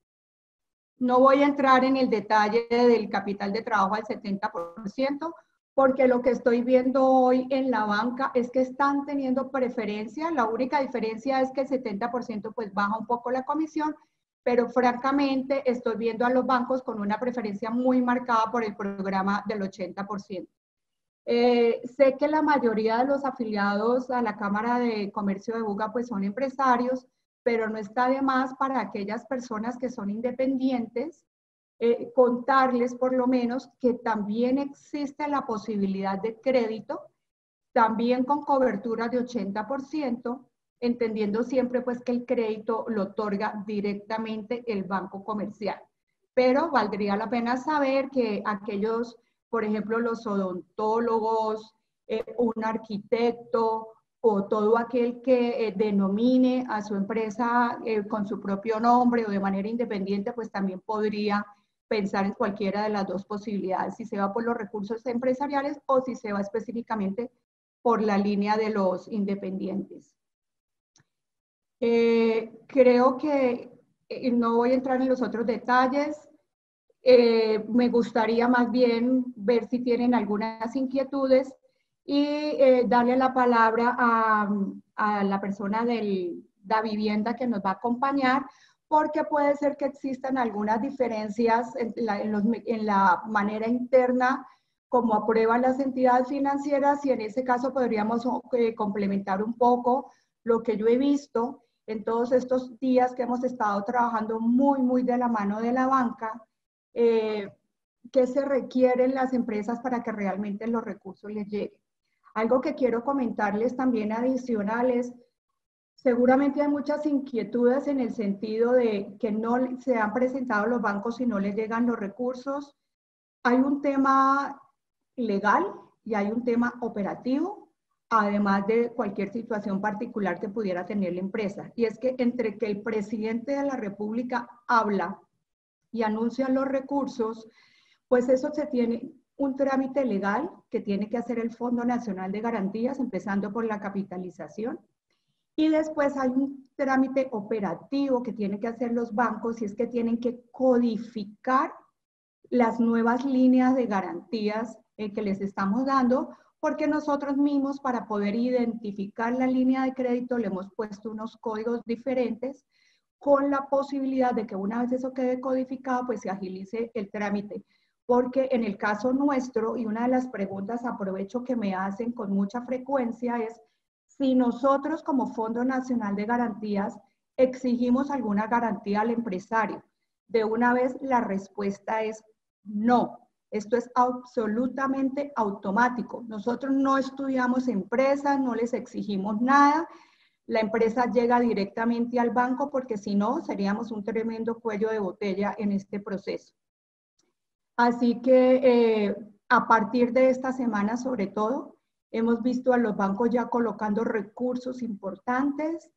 No voy a entrar en el detalle del capital de trabajo al 70%, porque lo que estoy viendo hoy en la banca es que están teniendo preferencia. La única diferencia es que el 70% pues baja un poco la comisión, pero francamente estoy viendo a los bancos con una preferencia muy marcada por el programa del 80%. Sé que la mayoría de los afiliados a la Cámara de Comercio de Buga pues son empresarios, pero no está de más para aquellas personas que son independientes contarles por lo menos que también existe la posibilidad de crédito, también con cobertura de 80%, entendiendo siempre pues que el crédito lo otorga directamente el banco comercial. Pero valdría la pena saber que aquellos, por ejemplo, los odontólogos, un arquitecto o todo aquel que denomine a su empresa con su propio nombre o de manera independiente, pues también podría pensar en cualquiera de las dos posibilidades, si se va por los recursos empresariales o si se va específicamente por la línea de los independientes. Creo que no voy a entrar en los otros detalles. Me gustaría más bien ver si tienen algunas inquietudes y darle la palabra a la persona de la vivienda que nos va a acompañar, porque puede ser que existan algunas diferencias en la manera interna como aprueban las entidades financieras, y en ese caso podríamos complementar un poco lo que yo he visto en todos estos días que hemos estado trabajando muy de la mano de la banca, qué se requieren las empresas para que realmente los recursos les lleguen. Algo que quiero comentarles también adicional es, seguramente hay muchas inquietudes en el sentido de que no se han presentado los bancos y no les llegan los recursos. Hay un tema legal y hay un tema operativo. además de cualquier situación particular que pudiera tener la empresa. Y es que entre que el presidente de la República habla y anuncia los recursos, pues eso se tiene un trámite legal que tiene que hacer el Fondo Nacional de Garantías, empezando por la capitalización. Y después hay un trámite operativo que tienen que hacer los bancos, y es que tienen que codificar las nuevas líneas de garantías que les estamos dando, porque nosotros mismos, para poder identificar la línea de crédito, le hemos puesto unos códigos diferentes, con la posibilidad de que una vez eso quede codificado, pues se agilice el trámite. Porque en el caso nuestro, y una de las preguntas, aprovecho, que me hacen con mucha frecuencia, es si nosotros como Fondo Nacional de Garantías exigimos alguna garantía al empresario. De una vez la respuesta es no. Esto es absolutamente automático. Nosotros no estudiamos empresas, no les exigimos nada. La empresa llega directamente al banco, porque si no, seríamos un tremendo cuello de botella en este proceso. Así que a partir de esta semana, sobre todo, hemos visto a los bancos ya colocando recursos importantes.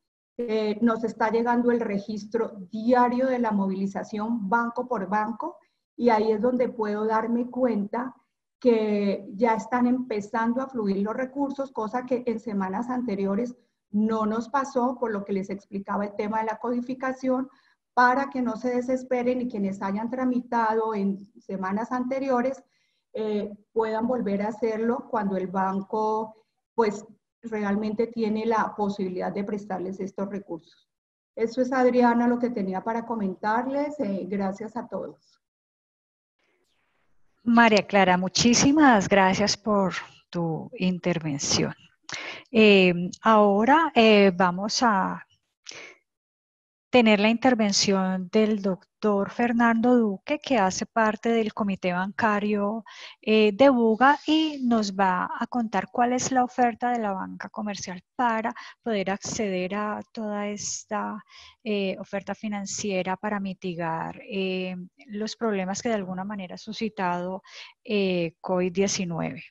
Nos está llegando el registro diario de la movilización banco por banco, y ahí es donde puedo darme cuenta que ya están empezando a fluir los recursos, cosa que en semanas anteriores no nos pasó, por lo que les explicaba el tema de la codificación, para que no se desesperen y quienes hayan tramitado en semanas anteriores puedan volver a hacerlo cuando el banco pues realmente tiene la posibilidad de prestarles estos recursos. Eso es, Adriana, lo que tenía para comentarles. Gracias a todos. María Clara, muchísimas gracias por tu intervención. Ahora vamos a tener la intervención del doctor Fernando Duque, que hace parte del Comité Bancario de Buga, y nos va a contar cuál es la oferta de la banca comercial para poder acceder a toda esta oferta financiera para mitigar los problemas que de alguna manera ha suscitado COVID-19.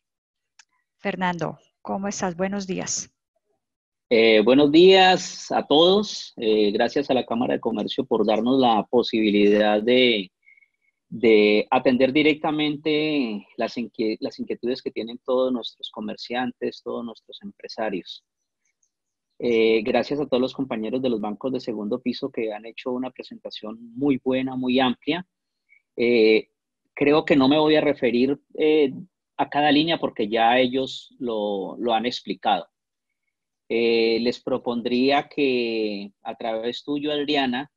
Fernando, ¿cómo estás? Buenos días. Buenos días a todos. Gracias a la Cámara de Comercio por darnos la posibilidad de atender directamente las inquietudes que tienen todos nuestros comerciantes, todos nuestros empresarios. Gracias a todos los compañeros de los bancos de segundo piso que han hecho una presentación muy buena, muy amplia. Creo que no me voy a referir a cada línea porque ya ellos lo han explicado. Les propondría que a través tuyo, Adriana,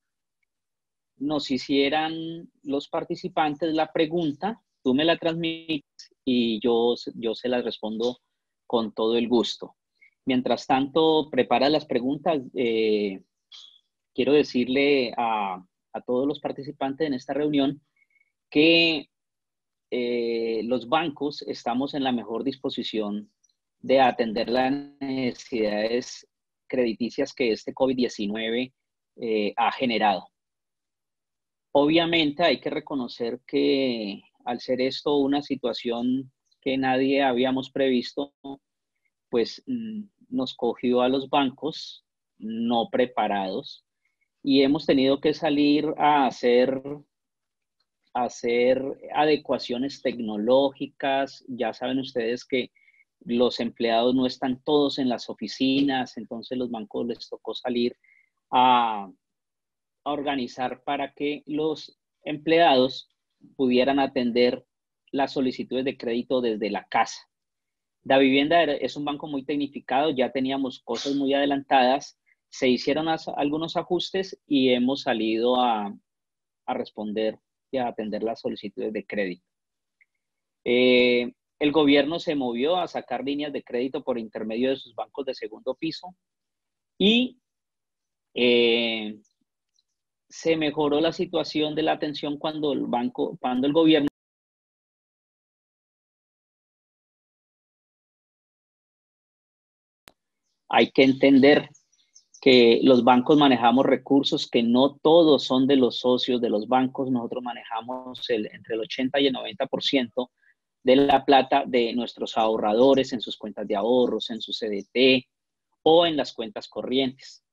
nos hicieran los participantes la pregunta, tú me la transmites y yo se las respondo con todo el gusto. Mientras tanto, prepara las preguntas. Quiero decirle a todos los participantes en esta reunión que los bancos estamos en la mejor disposición de atender las necesidades crediticias que este COVID-19 ha generado. Obviamente hay que reconocer que al ser esto una situación que nadie habíamos previsto, pues nos cogió a los bancos no preparados y hemos tenido que salir a hacer adecuaciones tecnológicas. Ya saben ustedes que los empleados no están todos en las oficinas, entonces los bancos les tocó salir a organizar para que los empleados pudieran atender las solicitudes de crédito desde la casa. Davivienda es un banco muy tecnificado, ya teníamos cosas muy adelantadas, se hicieron algunos ajustes y hemos salido a responder y a atender las solicitudes de crédito. El gobierno se movió a sacar líneas de crédito por intermedio de sus bancos de segundo piso y se mejoró la situación de la atención cuando el gobierno hay que entender que los bancos manejamos recursos que no todos son de los socios de los bancos. Nosotros manejamos entre el 80 y el 90% de la plata de nuestros ahorradores en sus cuentas de ahorros, en su CDT o en las cuentas corrientes.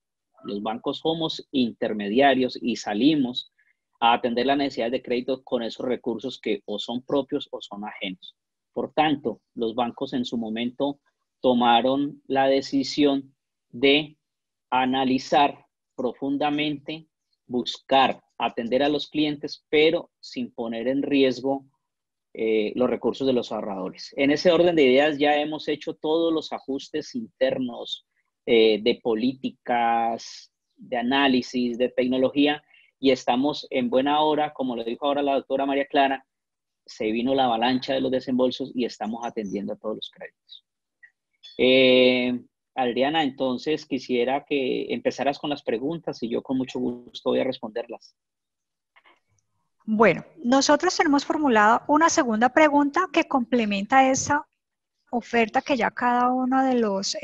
Los bancos somos intermediarios y salimos a atender las necesidades de crédito con esos recursos que o son propios o son ajenos. Por tanto, los bancos en su momento tomaron la decisión de analizar profundamente, buscar atender a los clientes, pero sin poner en riesgo los recursos de los ahorradores. En ese orden de ideas ya hemos hecho todos los ajustes internos de políticas, de análisis, de tecnología, y estamos en buena hora, como lo dijo ahora la doctora María Clara, se vino la avalancha de los desembolsos y estamos atendiendo a todos los créditos. Adriana, entonces quisiera que empezaras con las preguntas y yo con mucho gusto voy a responderlas. Bueno, nosotros tenemos formulado una segunda pregunta que complementa esa oferta que ya cada uno de los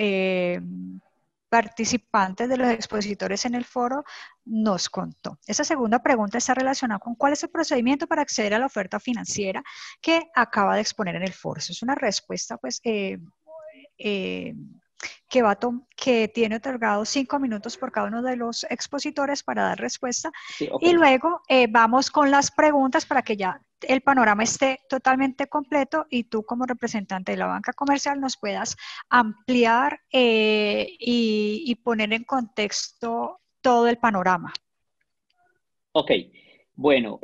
participantes, de los expositores en el foro, nos contó. Esa segunda pregunta está relacionada con cuál es el procedimiento para acceder a la oferta financiera que acaba de exponer en el foro. Eso es una respuesta, pues, que tiene otorgado 5 minutos por cada uno de los expositores para dar respuesta. Sí, okay. Y luego vamos con las preguntas para que ya el panorama esté totalmente completo y tú como representante de la banca comercial nos puedas ampliar y poner en contexto todo el panorama. Ok, bueno,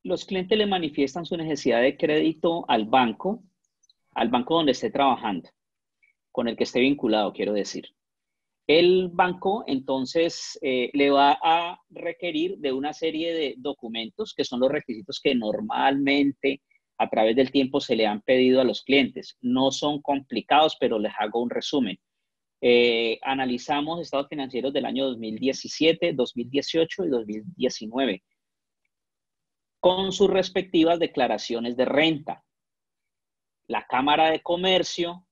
los clientes le manifiestan su necesidad de crédito al banco donde esté trabajando, con el que esté vinculado, quiero decir. El banco, entonces, le va a requerir de una serie de documentos, que son los requisitos que normalmente a través del tiempo se le han pedido a los clientes. No son complicados, pero les hago un resumen. Analizamos estados financieros del año 2017, 2018 y 2019, con sus respectivas declaraciones de renta. La Cámara de Comercio,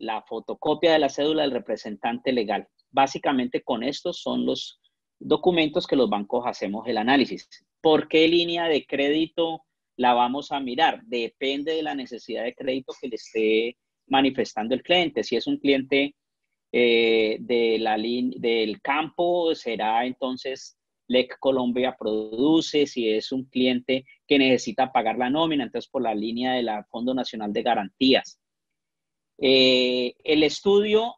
la fotocopia de la cédula del representante legal. Básicamente con estos son los documentos que los bancos hacemos el análisis. ¿Por qué línea de crédito la vamos a mirar? Depende de la necesidad de crédito que le esté manifestando el cliente. Si es un cliente del campo, será entonces LEC Colombia Produce. Si es un cliente que necesita pagar la nómina, entonces por la línea del Fondo Nacional de Garantías. El estudio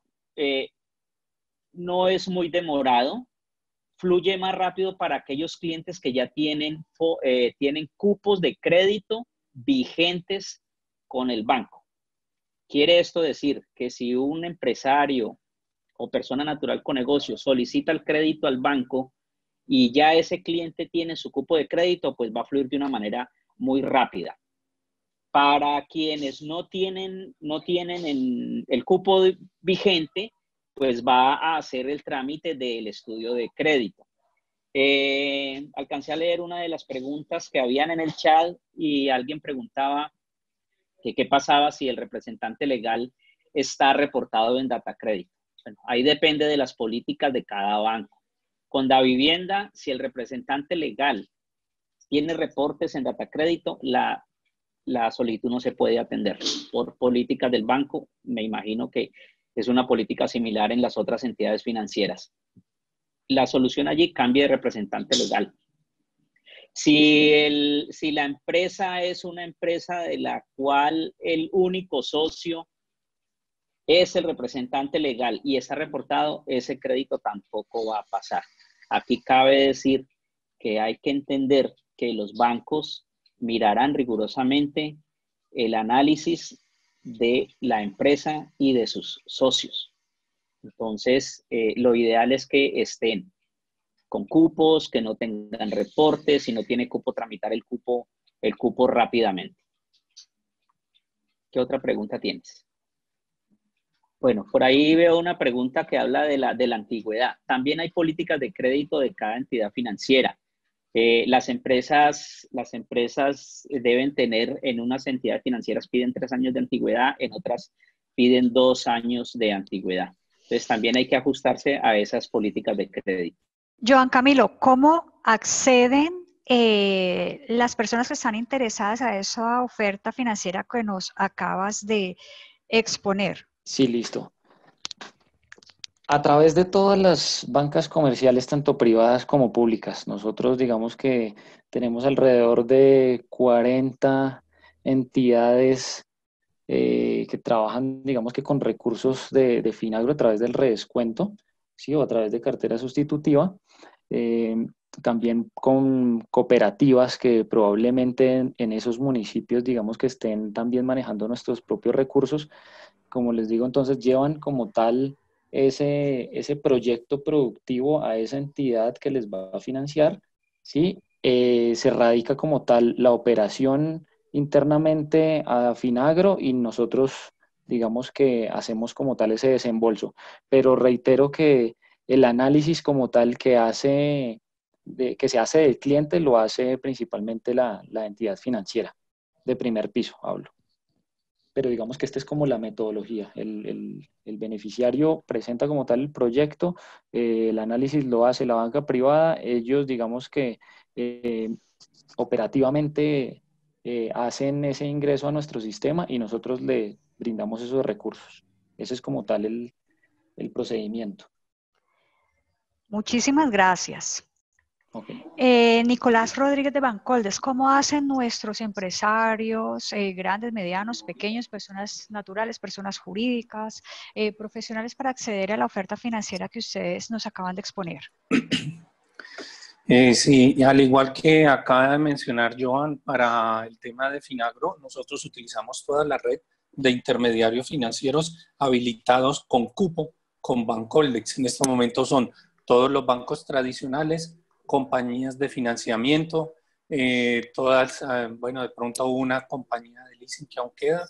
no es muy demorado, fluye más rápido para aquellos clientes que ya tienen cupos de crédito vigentes con el banco. Quiere esto decir que si un empresario o persona natural con negocio solicita el crédito al banco y ya ese cliente tiene su cupo de crédito, pues va a fluir de una manera muy rápida. Para quienes no tienen el cupo vigente, pues va a hacer el trámite del estudio de crédito. Alcancé a leer una de las preguntas que habían en el chat y alguien preguntaba que qué pasaba si el representante legal está reportado en DataCrédito. Bueno, ahí depende de las políticas de cada banco. Con Davivienda, si el representante legal tiene reportes en DataCrédito, la solicitud no se puede atender por políticas del banco. Me imagino que es una política similar en las otras entidades financieras. La solución allí cambia de representante legal. Si la empresa es una empresa de la cual el único socio es el representante legal y está reportado, ese crédito tampoco va a pasar. Aquí cabe decir que hay que entender que los bancos mirarán rigurosamente el análisis de la empresa y de sus socios. Entonces, lo ideal es que estén con cupos, que no tengan reportes, si no tiene cupo, tramitar el cupo rápidamente. ¿Qué otra pregunta tienes? Bueno, por ahí veo una pregunta que habla de la antigüedad. También hay políticas de crédito de cada entidad financiera. Las empresas deben tener, en unas entidades financieras piden 3 años de antigüedad, en otras piden 2 años de antigüedad. Entonces también hay que ajustarse a esas políticas de crédito. Joan Camilo, ¿cómo acceden las personas que están interesadas a esa oferta financiera que nos acabas de exponer? Sí, listo. A través de todas las bancas comerciales, tanto privadas como públicas, nosotros digamos que tenemos alrededor de 40 entidades que trabajan, digamos que con recursos de Finagro a través del redescuento, ¿sí? O a través de cartera sustitutiva. Eh, También con cooperativas que probablemente en esos municipios, digamos que estén también manejando nuestros propios recursos. Como les digo, entonces llevan como tal ese proyecto productivo a esa entidad que les va a financiar, ¿sí? Se radica como tal la operación internamente a Finagro y nosotros, digamos que hacemos como tal ese desembolso. Pero reitero que el análisis como tal que se hace del cliente lo hace principalmente la entidad financiera de primer piso, hablo. Pero digamos que esta es como la metodología. El beneficiario presenta como tal el proyecto, el análisis lo hace la banca privada, ellos digamos que operativamente hacen ese ingreso a nuestro sistema y nosotros le brindamos esos recursos. Ese es como tal el procedimiento. Muchísimas gracias. Okay. Nicolás Rodríguez de Bancoldes, ¿cómo hacen nuestros empresarios, grandes, medianos, pequeños, personas naturales, personas jurídicas, profesionales para acceder a la oferta financiera que ustedes nos acaban de exponer? Sí, y al igual que acaba de mencionar Joan, para el tema de Finagro, nosotros utilizamos toda la red de intermediarios financieros habilitados con cupo con Bancoldex. En este momento son todos los bancos tradicionales, compañías de financiamiento, todas, bueno, de pronto una compañía de leasing que aún queda.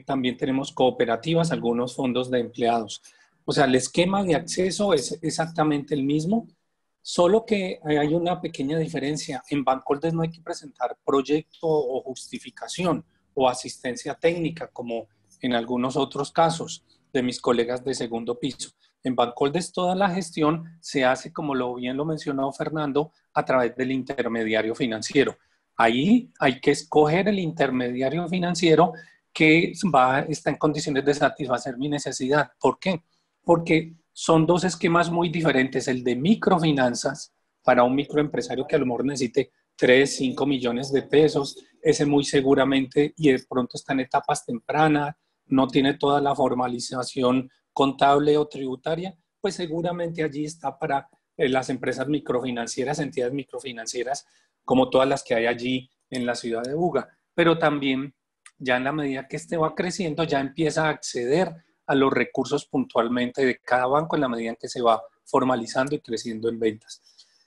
También tenemos cooperativas, algunos fondos de empleados. O sea, el esquema de acceso es exactamente el mismo, solo que hay una pequeña diferencia. En Bancoldes no hay que presentar proyecto o justificación o asistencia técnica, como en algunos otros casos de mis colegas de segundo piso. En Bancoldes toda la gestión se hace, como bien lo mencionó Fernando, a través del intermediario financiero. Ahí hay que escoger el intermediario financiero que está en condiciones de satisfacer mi necesidad. ¿Por qué? Porque son dos esquemas muy diferentes. El de microfinanzas, para un microempresario que a lo mejor necesite 3, 5 millones de pesos, ese muy seguramente y de pronto está en etapas tempranas, no tiene toda la formalización contable o tributaria, pues seguramente allí está para las empresas microfinancieras, entidades microfinancieras, como todas las que hay allí en la ciudad de Buga. Pero también, ya en la medida que este va creciendo, ya empieza a acceder a los recursos puntualmente de cada banco en la medida en que se va formalizando y creciendo en ventas.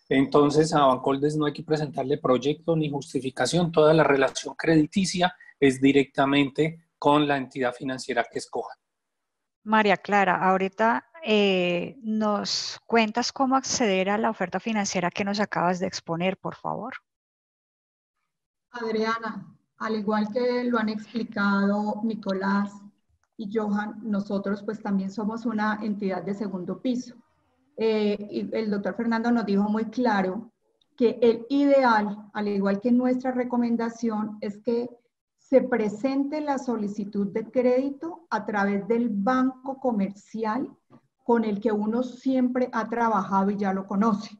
Entonces, a Bancoldes no hay que presentarle proyecto ni justificación, toda la relación crediticia es directamente con la entidad financiera que escoja. María Clara, ahorita nos cuentas cómo acceder a la oferta financiera que nos acabas de exponer, por favor. Adriana, al igual que lo han explicado Nicolás y Johan, nosotros pues también somos una entidad de segundo piso. Y el doctor Fernando nos dijo muy claro que el ideal, al igual que nuestra recomendación, es que se presente la solicitud de crédito a través del banco comercial con el que uno siempre ha trabajado y ya lo conoce.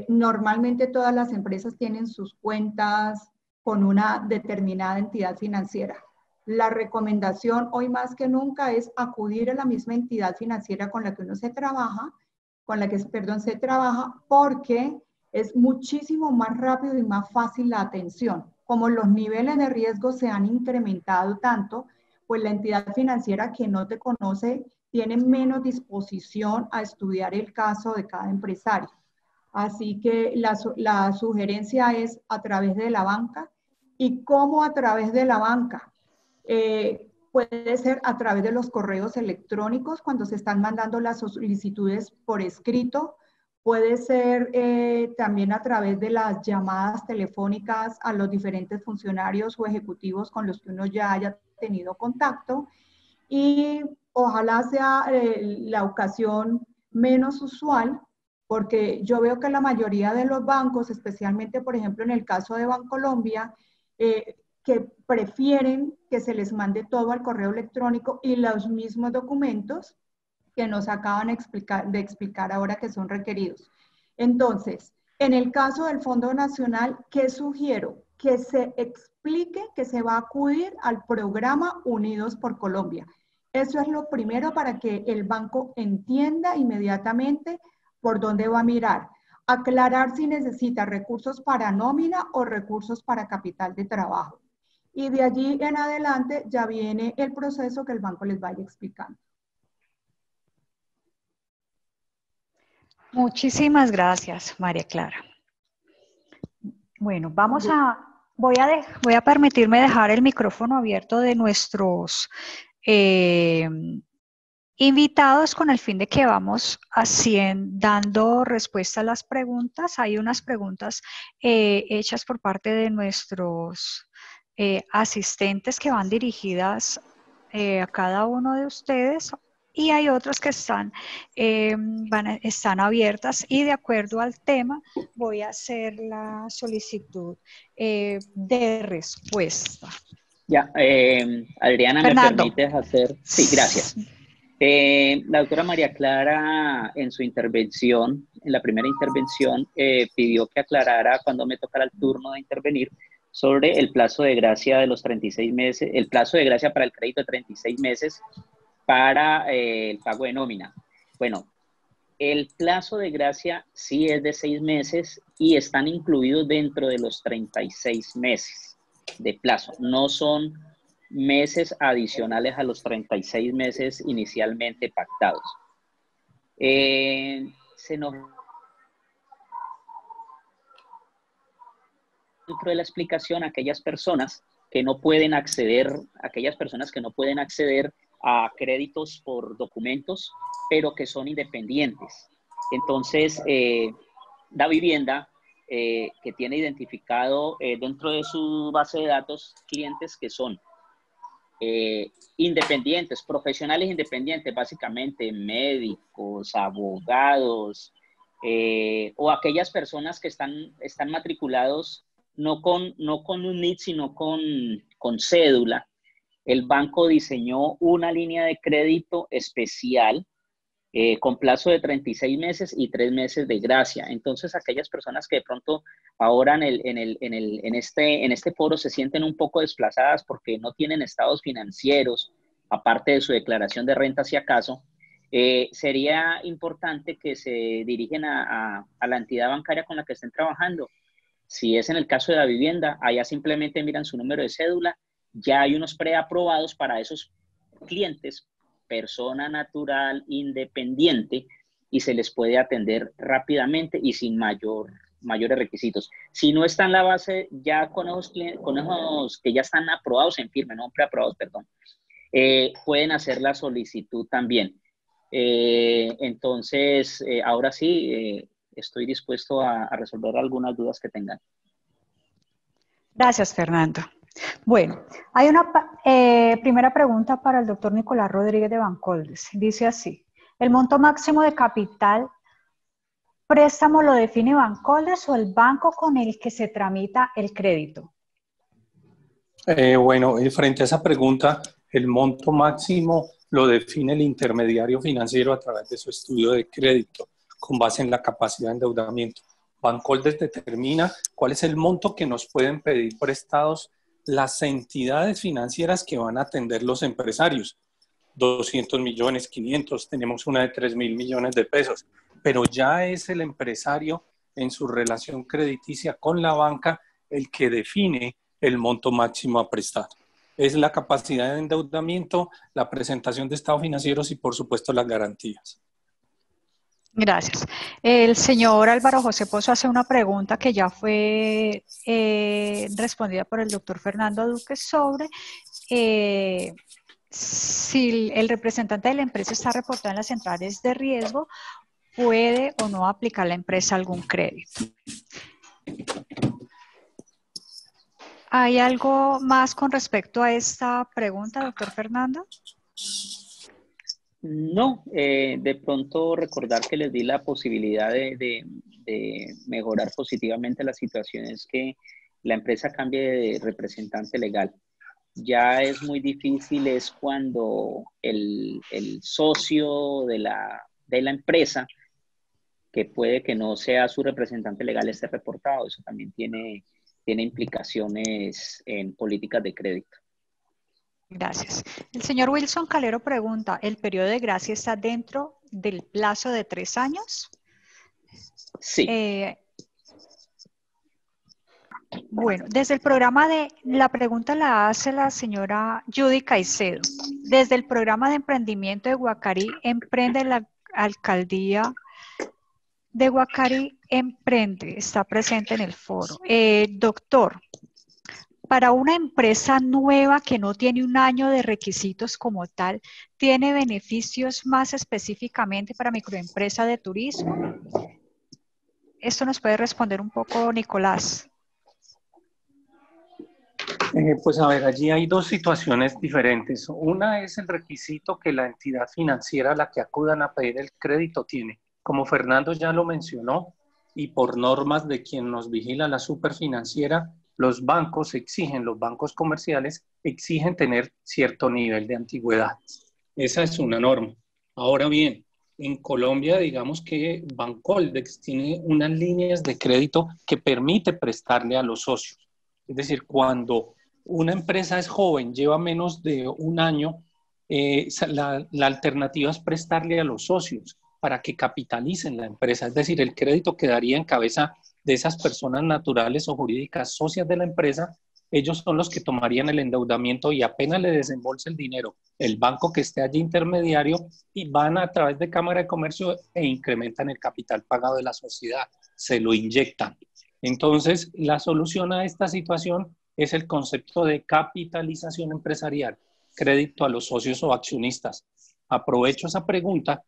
Normalmente todas las empresas tienen sus cuentas con una determinada entidad financiera. La recomendación hoy más que nunca es acudir a la misma entidad financiera con la que uno se trabaja, porque es muchísimo más rápido y más fácil la atención. Como los niveles de riesgo se han incrementado tanto, pues la entidad financiera que no te conoce tiene menos disposición a estudiar el caso de cada empresario. Así que la sugerencia es a través de la banca. ¿Y cómo a través de la banca? Puede ser a través de los correos electrónicos cuando se están mandando las solicitudes por escrito. Puede ser también a través de las llamadas telefónicas a los diferentes funcionarios o ejecutivos con los que uno ya haya tenido contacto. Y ojalá sea la ocasión menos usual porque yo veo que la mayoría de los bancos, especialmente por ejemplo en el caso de Bancolombia, que prefieren que se les mande todo al correo electrónico y los mismos documentos que nos acaban de explicar ahora que son requeridos. Entonces, en el caso del Fondo Nacional, ¿qué sugiero? Que se explique que se va a acudir al programa Unidos por Colombia. Eso es lo primero para que el banco entienda inmediatamente por dónde va a mirar. Aclarar si necesita recursos para nómina o recursos para capital de trabajo. Y de allí en adelante ya viene el proceso que el banco les vaya explicando. Muchísimas gracias, María Clara. Bueno, voy a permitirme dejar el micrófono abierto de nuestros invitados con el fin de que vamos dando respuesta a las preguntas. Hay unas preguntas hechas por parte de nuestros asistentes que van dirigidas a cada uno de ustedes. Y hay otras que están abiertas y de acuerdo al tema voy a hacer la solicitud de respuesta. Ya, Adriana, Fernando. ¿me permites hacer? Sí, gracias. La doctora María Clara en su intervención, en la primera intervención, pidió que aclarara cuando me tocara el turno de intervenir sobre el plazo de gracia de los 36 meses, el plazo de gracia para el crédito de 36 meses para el pago de nómina. Bueno, el plazo de gracia sí es de 6 meses y están incluidos dentro de los 36 meses de plazo. No son meses adicionales a los 36 meses inicialmente pactados. Dentro de la explicación, aquellas personas que no pueden acceder a créditos por documentos, pero que son independientes. Entonces, Da Vivienda, que tiene identificado dentro de su base de datos clientes que son independientes, profesionales independientes, básicamente médicos, abogados, o aquellas personas que están matriculados no con un NIT, sino con cédula. El banco diseñó una línea de crédito especial con plazo de 36 meses y 3 meses de gracia. Entonces, aquellas personas que de pronto ahora en este foro se sienten un poco desplazadas porque no tienen estados financieros, aparte de su declaración de renta si acaso, sería importante que se dirigen a la entidad bancaria con la que estén trabajando. Si es en el caso de la vivienda, allá simplemente miran su número de cédula. Ya hay unos preaprobados para esos clientes, persona natural independiente, y se les puede atender rápidamente y sin mayores requisitos. Si no está en la base, ya con esos que ya están aprobados en firme, no preaprobados, perdón, pueden hacer la solicitud también. Entonces, ahora sí, estoy dispuesto a resolver algunas dudas que tengan. Gracias, Fernando. Bueno, hay una primera pregunta para el doctor Nicolás Rodríguez de Bancoldes. Dice así: ¿el monto máximo de capital préstamo lo define Bancoldes o el banco con el que se tramita el crédito? Bueno, frente a esa pregunta, el monto máximo lo define el intermediario financiero a través de su estudio de crédito, con base en la capacidad de endeudamiento. Bancoldes determina cuál es el monto que nos pueden pedir prestados las entidades financieras que van a atender los empresarios. 200 millones, 500, tenemos una de 3.000 millones de pesos, pero ya es el empresario en su relación crediticia con la banca el que define el monto máximo a prestar. Es la capacidad de endeudamiento, la presentación de estados financieros y por supuesto las garantías. Gracias. El señor Álvaro José Pozo hace una pregunta que ya fue respondida por el doctor Fernando Duque sobre si el representante de la empresa está reportado en las centrales de riesgo, ¿puede o no aplicar la empresa algún crédito? ¿Hay algo más con respecto a esta pregunta, doctor Fernando? No, de pronto recordar que les di la posibilidad de mejorar positivamente la situación es que la empresa cambie de representante legal. Ya es muy difícil, es cuando el socio de la empresa, que puede que no sea su representante legal, esté reportado. Eso también tiene implicaciones en políticas de crédito. Gracias. El señor Wilson Calero pregunta, ¿el periodo de gracia está dentro del plazo de 3 años? Sí. Bueno, desde el programa la pregunta la hace la señora Judy Caicedo. Desde el programa de emprendimiento de Guacarí, emprende la alcaldía de Guacarí, emprende, está presente en el foro. Doctor, para una empresa nueva que no tiene un año de requisitos como tal, ¿tiene beneficios más específicamente para microempresa de turismo? Esto nos puede responder un poco Nicolás. Pues a ver, allí hay dos situaciones diferentes. Una es el requisito que la entidad financiera a la que acudan a pedir el crédito tiene. Como Fernando ya lo mencionó, y por normas de quien nos vigila la superfinanciera, los bancos comerciales exigen tener cierto nivel de antigüedad. Esa es una norma. Ahora bien, en Colombia, digamos que Bancoldex tiene unas líneas de crédito que permite prestarle a los socios. Es decir, cuando una empresa es joven, lleva menos de un año, la alternativa es prestarle a los socios para que capitalicen la empresa. Es decir, el crédito quedaría en cabeza de esas personas naturales o jurídicas socias de la empresa. Ellos son los que tomarían el endeudamiento y apenas le desembolsa el dinero el banco que esté allí intermediario, y van a través de Cámara de Comercio e incrementan el capital pagado de la sociedad, se lo inyectan. Entonces, la solución a esta situación es el concepto de capitalización empresarial, crédito a los socios o accionistas. Aprovecho esa pregunta,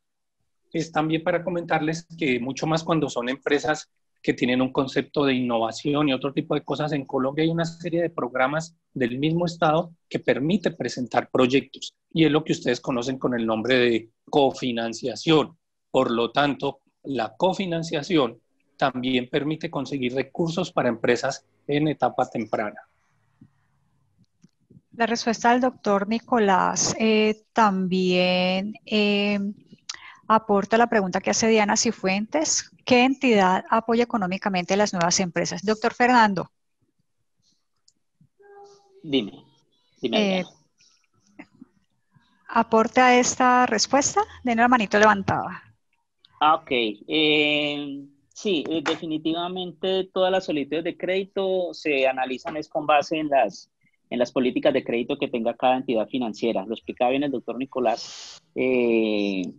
es también para comentarles que mucho más cuando son empresas que tienen un concepto de innovación y otro tipo de cosas. En Colombia hay una serie de programas del mismo Estado que permite presentar proyectos, y es lo que ustedes conocen con el nombre de cofinanciación. Por lo tanto, la cofinanciación también permite conseguir recursos para empresas en etapa temprana. La respuesta del doctor Nicolás también aporta la pregunta que hace Diana Cifuentes. ¿Qué entidad apoya económicamente a las nuevas empresas? Doctor Fernando. Dime Diana. ¿Aporta a esta respuesta? Den la manito levantada. Ok. Sí, definitivamente todas las solicitudes de crédito se analizan es con base en las políticas de crédito que tenga cada entidad financiera. Lo explicaba bien el doctor Nicolás. Hay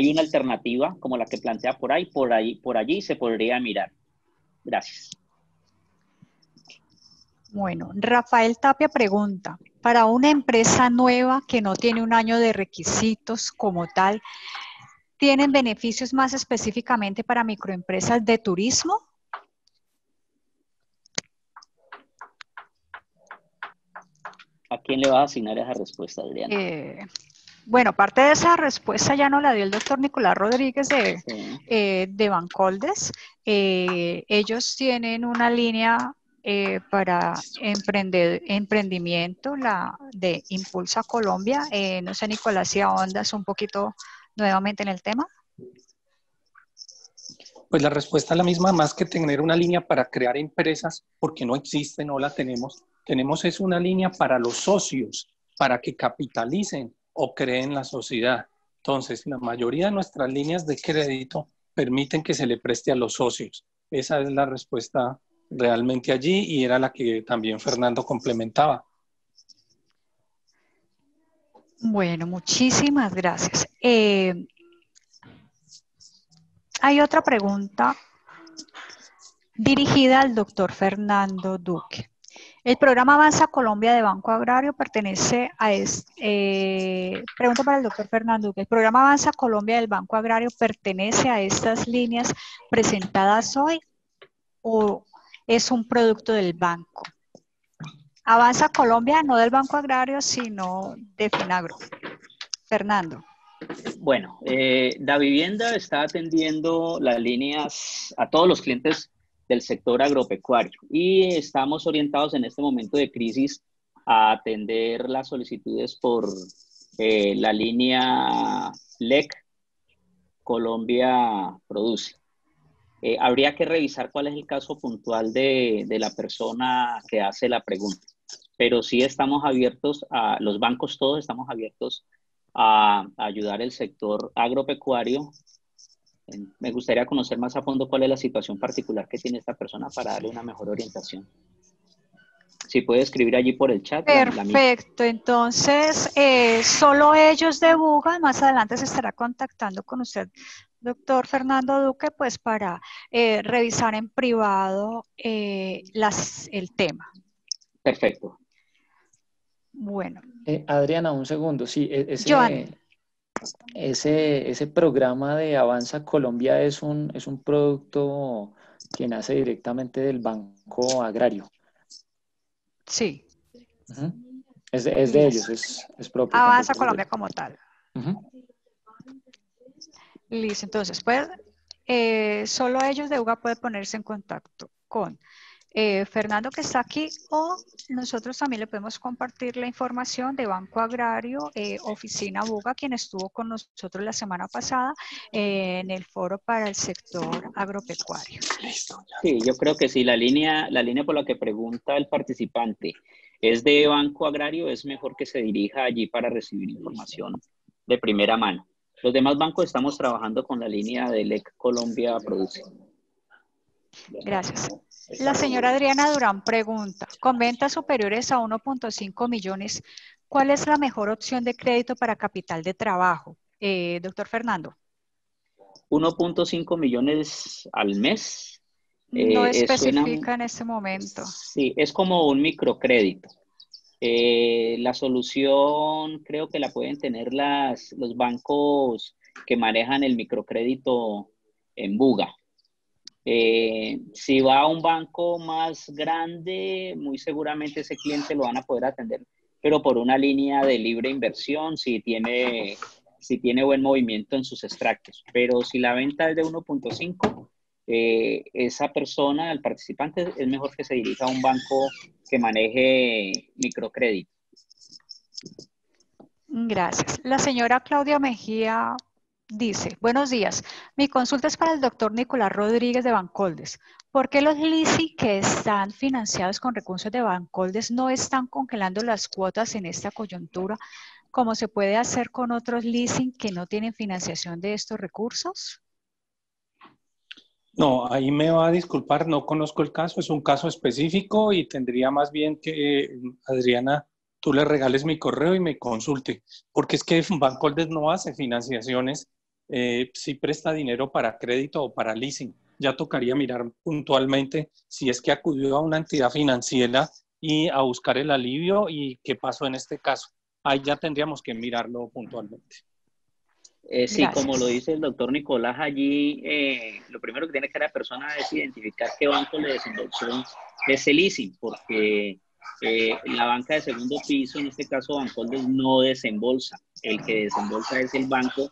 una alternativa como la que plantea por allí se podría mirar. Gracias. Bueno, Rafael Tapia pregunta, para una empresa nueva que no tiene un año de requisitos como tal, ¿tienen beneficios más específicamente para microempresas de turismo? ¿A quién le vas a asignar esa respuesta, Adriana? Bueno, parte de esa respuesta ya nos la dio el doctor Nicolás Rodríguez de Bancoldes. Ellos tienen una línea para emprendimiento, la de Impulsa Colombia. No sé, Nicolás, si ahondas un poquito nuevamente en el tema. Pues la respuesta es la misma, más que tener una línea para crear empresas, porque no existe, no la tenemos. Tenemos es una línea para los socios, para que capitalicen o creen la sociedad. Entonces, la mayoría de nuestras líneas de crédito permiten que se le preste a los socios. Esa es la respuesta realmente allí, y era la que también Fernando complementaba. Bueno, muchísimas gracias. Hay otra pregunta dirigida al doctor Fernando Duque. El programa Avanza Colombia de Banco Agrario pertenece a pregunta para el doctor Fernando Duque. ¿El programa Avanza Colombia del Banco Agrario pertenece a estas líneas presentadas hoy o es un producto del banco? Avanza Colombia, no del Banco Agrario, sino de Finagro. Fernando. Bueno, Davivienda está atendiendo las líneas a todos los clientes del sector agropecuario y estamos orientados en este momento de crisis a atender las solicitudes por la línea LEC Colombia Produce. Habría que revisar cuál es el caso puntual de la persona que hace la pregunta, pero sí estamos abiertos, los bancos todos estamos abiertos a ayudar al sector agropecuario. Me gustaría conocer más a fondo cuál es la situación particular que tiene esta persona para darle una mejor orientación. Si puede escribir allí por el chat. Perfecto, entonces solo ellos de Buga, más adelante se estará contactando con usted, doctor Fernando Duque, pues para revisar en privado el tema. Perfecto. Bueno. Adriana, un segundo, sí, ese programa de Avanza Colombia es un producto que nace directamente del Banco Agrario. Sí. Es de ellos, es propio. Avanza Colombia como tal. Listo, entonces, pues, solo ellos de UGA pueden ponerse en contacto con Fernando, que está aquí, o nosotros también le podemos compartir la información de Banco Agrario, Oficina Buga, quien estuvo con nosotros la semana pasada en el foro para el sector agropecuario. Sí, yo creo que sí, la línea por la que pregunta el participante es de Banco Agrario, es mejor que se dirija allí para recibir información de primera mano. Los demás bancos estamos trabajando con la línea de LEC Colombia Produce. Gracias. La señora Adriana Durán pregunta, con ventas superiores a 1.5 millones, ¿cuál es la mejor opción de crédito para capital de trabajo? Doctor Fernando. 1.5 millones al mes. No especifica en este momento. Sí, es como un microcrédito. La solución creo que la pueden tener los bancos que manejan el microcrédito en Buga. Si va a un banco más grande, muy seguramente ese cliente lo van a poder atender, pero por una línea de libre inversión, si tiene buen movimiento en sus extractos. Pero si la venta es de 1.5, esa persona, el participante, es mejor que se dirija a un banco que maneje microcrédito. Gracias. La señora Claudia Mejía dice, buenos días, mi consulta es para el doctor Nicolás Rodríguez de Bancoldes. ¿Por qué los leasing que están financiados con recursos de Bancoldes no están congelando las cuotas en esta coyuntura, como se puede hacer con otros leasing que no tienen financiación de estos recursos? No, ahí me va a disculpar, no conozco el caso, es un caso específico y tendría más bien que, Adriana, tú le regales mi correo y me consulte, porque es que Bancoldes no hace financiaciones, sí presta dinero para crédito o para leasing. Ya tocaría mirar puntualmente si es que acudió a una entidad financiera y a buscar el alivio y qué pasó en este caso. Ahí ya tendríamos que mirarlo puntualmente. Sí, como lo dice el doctor Nicolás allí, lo primero que tiene que hacer la persona es identificar qué banco le desembolsó ese leasing, porque la banca de segundo piso, en este caso Bancoldes, no desembolsa. El que desembolsa es el banco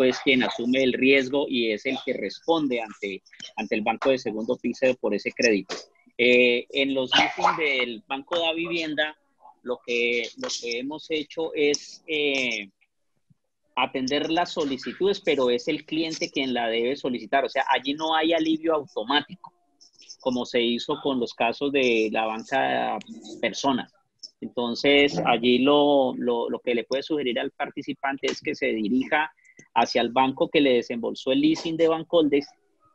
es quien asume el riesgo y es el que responde ante el banco de segundo piso por ese crédito. En los leasing del Banco de Vivienda, lo que hemos hecho es atender las solicitudes, pero es el cliente quien la debe solicitar. O sea, allí no hay alivio automático, como se hizo con los casos de la banca personas. Entonces, allí lo que le puede sugerir al participante es que se dirija hacia el banco que le desembolsó el leasing de Bancoldes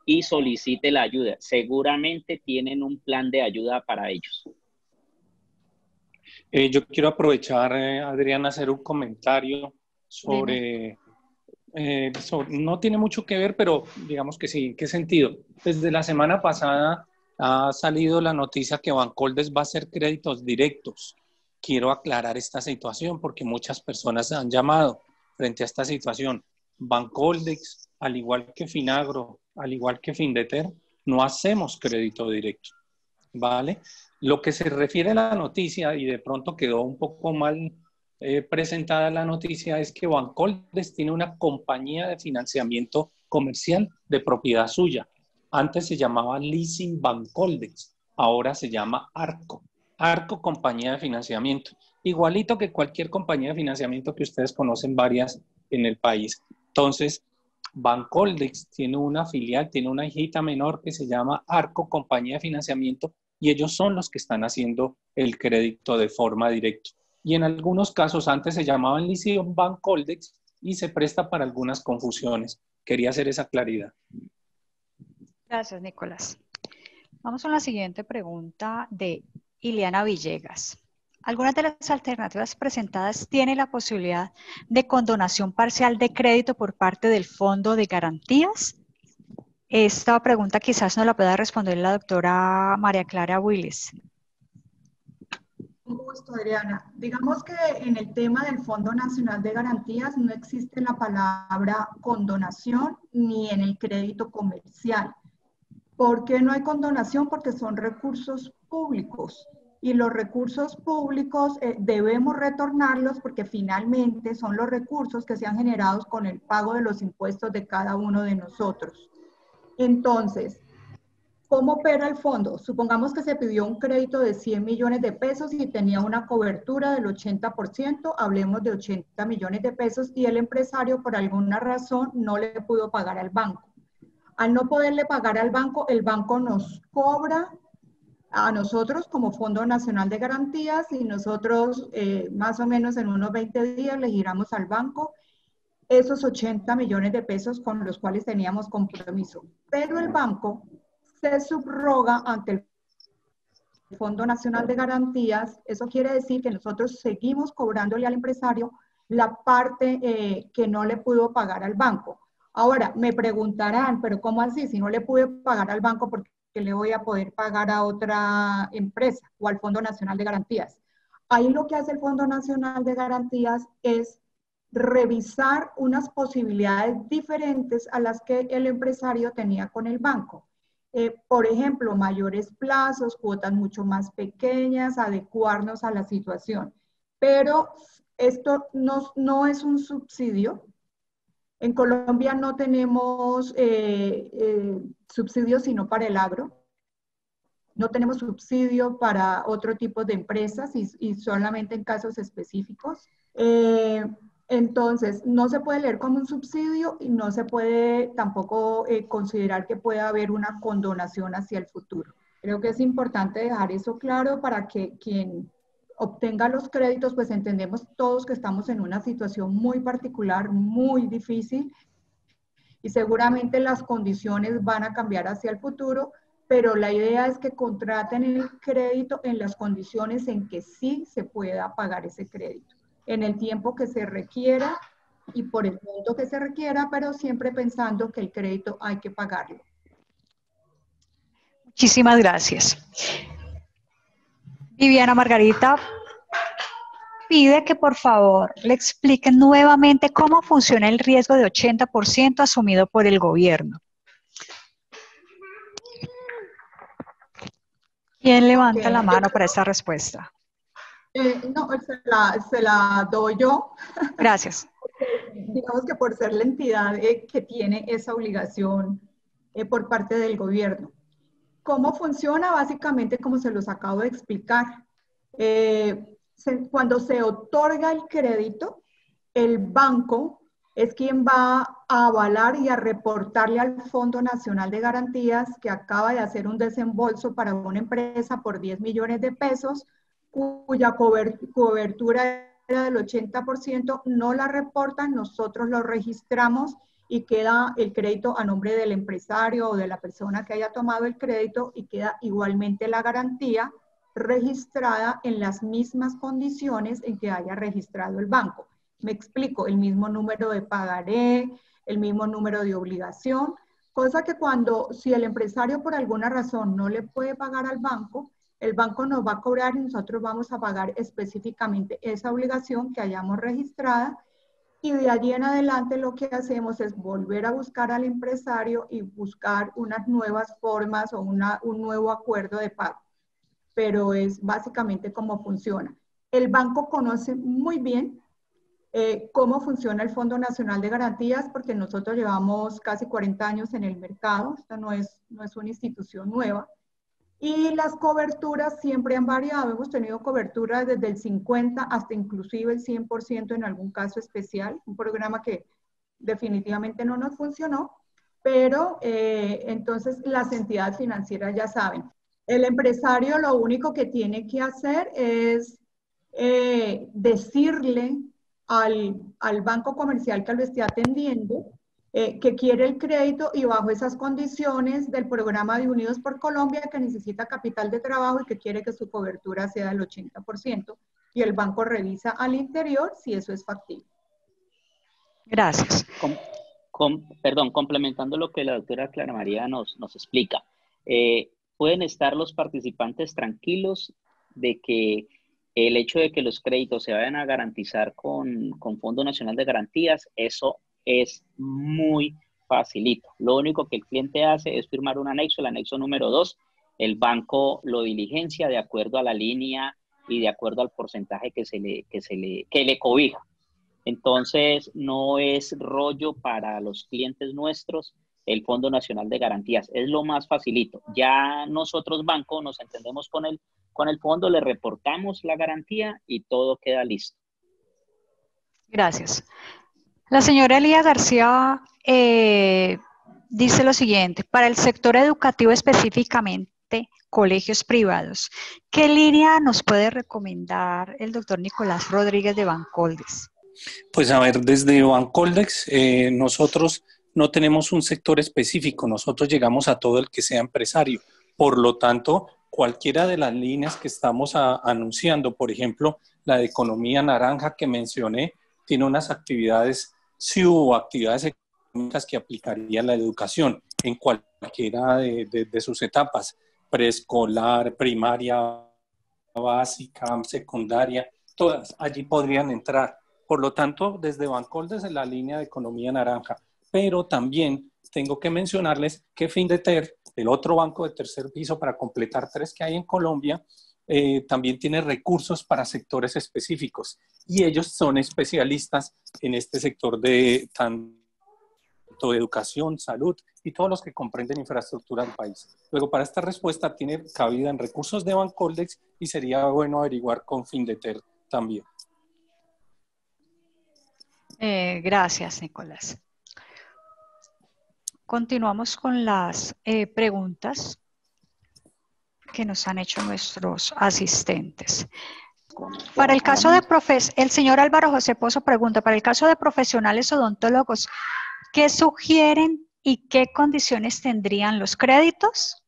y solicite la ayuda. Seguramente tienen un plan de ayuda para ellos. Yo quiero aprovechar, Adriana, hacer un comentario sobre, no tiene mucho que ver, pero digamos que sí. ¿En qué sentido? Desde la semana pasada ha salido la noticia que Bancoldes va a hacer créditos directos. Quiero aclarar esta situación porque muchas personas han llamado frente a esta situación. Bancoldes, al igual que Finagro, al igual que Findeter, no hacemos crédito directo, ¿vale? Lo que se refiere a la noticia, y de pronto quedó un poco mal presentada la noticia es que Bancoldex tiene una compañía de financiamiento comercial de propiedad suya. Antes se llamaba Leasing Bancoldex, ahora se llama Arco. Arco, compañía de financiamiento. Igualito que cualquier compañía de financiamiento que ustedes conocen, varias en el país. Entonces, Bancoldex tiene una filial, tiene una hijita menor que se llama Arco, compañía de financiamiento, y ellos son los que están haciendo el crédito de forma directa. Y en algunos casos antes se llamaban Leasing Bancoldex y se presta para algunas confusiones. Quería hacer esa claridad. Gracias, Nicolás. Vamos a la siguiente pregunta de Ileana Villegas. ¿Algunas de las alternativas presentadas tiene la posibilidad de condonación parcial de crédito por parte del Fondo de Garantías? Esta pregunta quizás no la pueda responder la doctora María Clara Willis. Un gusto, Adriana. Digamos que en el tema del Fondo Nacional de Garantías no existe la palabra condonación ni en el crédito comercial. ¿Por qué no hay condonación? Porque son recursos públicos y los recursos públicos debemos retornarlos porque finalmente son los recursos que se han generado con el pago de los impuestos de cada uno de nosotros. Entonces, ¿cómo opera el fondo? Supongamos que se pidió un crédito de 100 millones de pesos y tenía una cobertura del 80%, hablemos de 80 millones de pesos, y el empresario por alguna razón no le pudo pagar al banco. Al no poderle pagar al banco, el banco nos cobra a nosotros como Fondo Nacional de Garantías y nosotros más o menos en unos 20 días le giramos al banco esos 80 millones de pesos con los cuales teníamos compromiso. Pero el banco se subroga ante el Fondo Nacional de Garantías. Eso quiere decir que nosotros seguimos cobrándole al empresario la parte que no le pudo pagar al banco. Ahora, me preguntarán, ¿pero cómo así? Si no le pude pagar al banco, ¿por qué le voy a poder pagar a otra empresa o al Fondo Nacional de Garantías? Ahí lo que hace el Fondo Nacional de Garantías es revisar unas posibilidades diferentes a las que el empresario tenía con el banco. Por ejemplo, mayores plazos, cuotas mucho más pequeñas, adecuarnos a la situación. Pero esto no es un subsidio. En Colombia no tenemos subsidios sino para el agro. No tenemos subsidio para otro tipo de empresas y solamente en casos específicos. Entonces, no se puede leer como un subsidio y no se puede tampoco considerar que pueda haber una condonación hacia el futuro. Creo que es importante dejar eso claro para que quien obtenga los créditos, pues entendemos todos que estamos en una situación muy particular, muy difícil, y seguramente las condiciones van a cambiar hacia el futuro, pero la idea es que contraten el crédito en las condiciones en que sí se pueda pagar ese crédito, en el tiempo que se requiera y por el monto que se requiera, pero siempre pensando que el crédito hay que pagarlo. Muchísimas gracias. Viviana Margarita pide que por favor le expliquen nuevamente cómo funciona el riesgo de 80% asumido por el gobierno. ¿Quién levanta la mano para esta respuesta? No, se la doy yo. Gracias. Digamos que por ser la entidad que tiene esa obligación por parte del gobierno. ¿Cómo funciona? Básicamente, como se los acabo de explicar. Cuando se otorga el crédito, el banco es quien va a avalar y a reportarle al Fondo Nacional de Garantías que acaba de hacer un desembolso para una empresa por 10 millones de pesos, cuya cobertura era del 80%, no la reportan, nosotros lo registramos y queda el crédito a nombre del empresario o de la persona que haya tomado el crédito y queda igualmente la garantía registrada en las mismas condiciones en que haya registrado el banco. Me explico, el mismo número de pagaré, el mismo número de obligación, cosa que si el empresario por alguna razón no le puede pagar al banco, el banco nos va a cobrar y nosotros vamos a pagar específicamente esa obligación que hayamos registrada, y de allí en adelante lo que hacemos es volver a buscar al empresario y buscar unas nuevas formas o un nuevo acuerdo de pago. Pero es básicamente cómo funciona. El banco conoce muy bien cómo funciona el Fondo Nacional de Garantías, porque nosotros llevamos casi 40 años en el mercado, esta no es una institución nueva, y las coberturas siempre han variado, hemos tenido coberturas desde el 50 hasta inclusive el 100% en algún caso especial, un programa que definitivamente no nos funcionó, pero entonces las entidades financieras ya saben. El empresario lo único que tiene que hacer es decirle al banco comercial que lo esté atendiendo que quiere el crédito y bajo esas condiciones del programa de Unidos por Colombia, que necesita capital de trabajo y que quiere que su cobertura sea del 80%, y el banco revisa al interior si eso es factible. Gracias. Perdón, complementando lo que la doctora Clara María nos explica, pueden estar los participantes tranquilos de que el hecho de que los créditos se vayan a garantizar con Fondo Nacional de Garantías, eso es muy facilito. Lo único que el cliente hace es firmar un anexo, el anexo número 2, el banco lo diligencia de acuerdo a la línea y de acuerdo al porcentaje que le cobija. Entonces, no es rollo para los clientes nuestros el Fondo Nacional de Garantías. Es lo más facilito. Ya nosotros, banco, nos entendemos con el fondo, le reportamos la garantía y todo queda listo. Gracias. La señora Elía García dice lo siguiente: para el sector educativo específicamente, colegios privados, ¿qué línea nos puede recomendar el doctor Nicolás Rodríguez de Bancoldes? Pues a ver, desde Bancoldex nosotros no tenemos un sector específico, nosotros llegamos a todo el que sea empresario. Por lo tanto, cualquiera de las líneas que estamos anunciando, por ejemplo, la de economía naranja que mencioné, tiene unas actividades, sí hubo actividades económicas que aplicaría la educación en cualquiera de sus etapas, preescolar, primaria, básica, secundaria, todas allí podrían entrar. Por lo tanto, desde Bancoldes en la línea de economía naranja, pero también tengo que mencionarles que Findeter, el otro banco de tercer piso para completar 3 que hay en Colombia, también tiene recursos para sectores específicos y ellos son especialistas en este sector de tanto de educación, salud y todos los que comprenden infraestructura del país. Luego, para esta respuesta tiene cabida en recursos de Bancoldex y sería bueno averiguar con Findeter también. Gracias, Nicolás. Continuamos con las preguntas que nos han hecho nuestros asistentes. Para el caso de el señor Álvaro José Pozo pregunta, para el caso de profesionales odontólogos, ¿qué sugieren y qué condiciones tendrían los créditos?